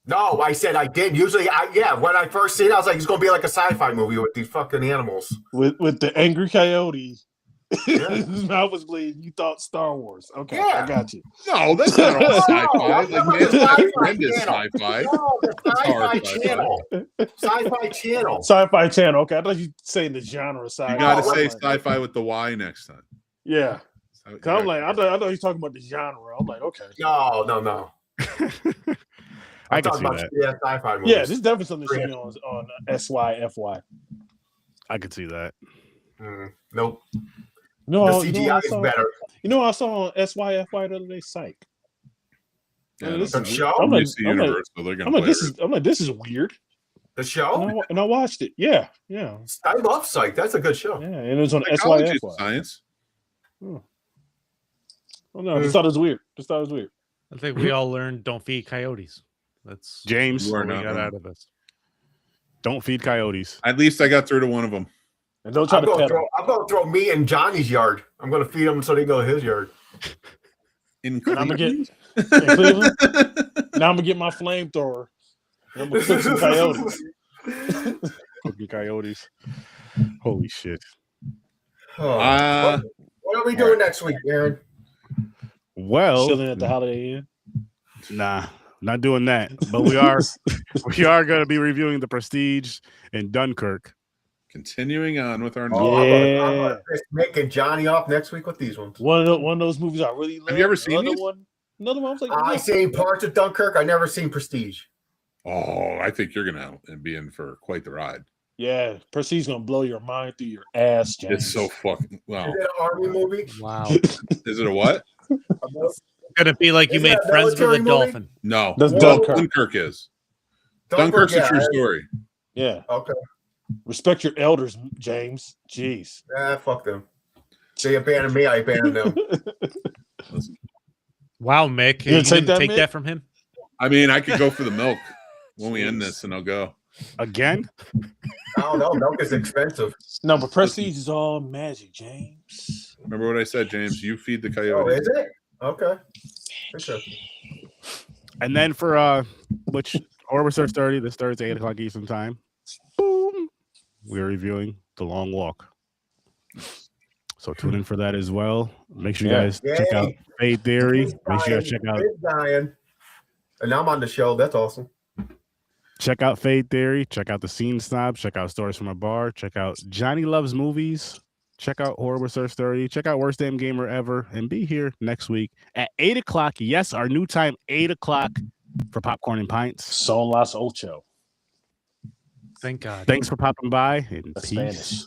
No, I said I did. Usually, when I first seen it, I was like, it's going to be like a sci-fi movie with these fucking animals. With the angry coyote His mouth was bleeding. You thought Star Wars. Okay, Yeah. I got you. No, that's not all sci-fi. I'm Like, talking man, about the Friend is Sci-Fi sci-fi. No, the hard Sci-Fi sci-fi. Channel. Sci-Fi Channel. Sci-Fi Channel. Okay, I thought you saying the genre side. You gotta Oh, say like, sci-fi with the Y next time. yeah. So, Cause I'm like, I thought you were talking about the genre. I'm like, okay. No. I I'm can talking see about that. sci-fi movies. Yeah, this is definitely something that should be on SYFY. I can see that. Nope. No, The CGI is better. You know what I saw on SYFY the other day? Psych. Yeah, This The is show? I'm like, NBC Universal, they're gonna I'm like, play this is weird. The show? And I watched it. Yeah. I love Psych. That's a good show. Yeah, and it was on Psychology is SYFY. science. Oh no, I just thought it was weird. I think we all learned don't feed coyotes. That's James, You are what we not got wrong. out of this. don't feed coyotes. At least I got through to one of them. And don't try I'm to going pet him. to throw me in Johnny's yard. I'm going to feed them so they go to his yard. In And I'm gonna get Cleveland? in Cleveland. Now I'm gonna get my flamethrower. And I'm gonna cook some coyotes. Cooking coyotes. Holy shit. What are we doing next week, Aaron? Well, Chilling at the Holiday Inn. nah, not doing that. But we are going to be reviewing The Prestige and Dunkirk. Continuing on with our Yeah. I'm gonna piss Mick and Johnny off next week with these ones. One of those movies I really love. Have you ever seen these? Another one. I was like, I seen parts of Dunkirk. I never seen Prestige. Oh, I think you're gonna be in for quite the ride. yeah, Prestige gonna blow your mind through your ass, James. It's so fucking wow. Is it an army movie? Wow. Is it a what? It's gonna be like you Isn't made that a friends with a military movie? dolphin. No. That's Well, Dunkirk. Dunkirk. Dunkirk's a true story. Yeah, Okay. respect your elders, James. Jeez. Fuck them. They abandoned me. I abandoned them. Wow, Mick. You gonna take didn't that, Mick? from him? I mean, I could go for the milk when we end this, and I'll go. Again? I don't know. Milk is expensive. No, but Prestige is all magic, James. Remember what I said, James? You feed the Oh, coyote. is it? Okay. And then for which Horror Search 30 this Thursday, 8 o'clock Eastern time. Boom. We're reviewing The Long Walk. So tune in for that as well. Make sure you guys check out Fade Theory. Make sure you guys check out And I'm on the show. That's awesome. Check out Fade Theory. Check out the Scene Snobs. Check out Stories from a Bar. Check out Johnny Loves Movies. Check out Horror Research 30. Check out Worst Damn Gamer Ever. And be here next week at 8 o'clock. Yes, our new time, 8 o'clock for Popcorn and Pints. Son las ocho. Thank God. Thanks for popping by. And That's peace. Spanish.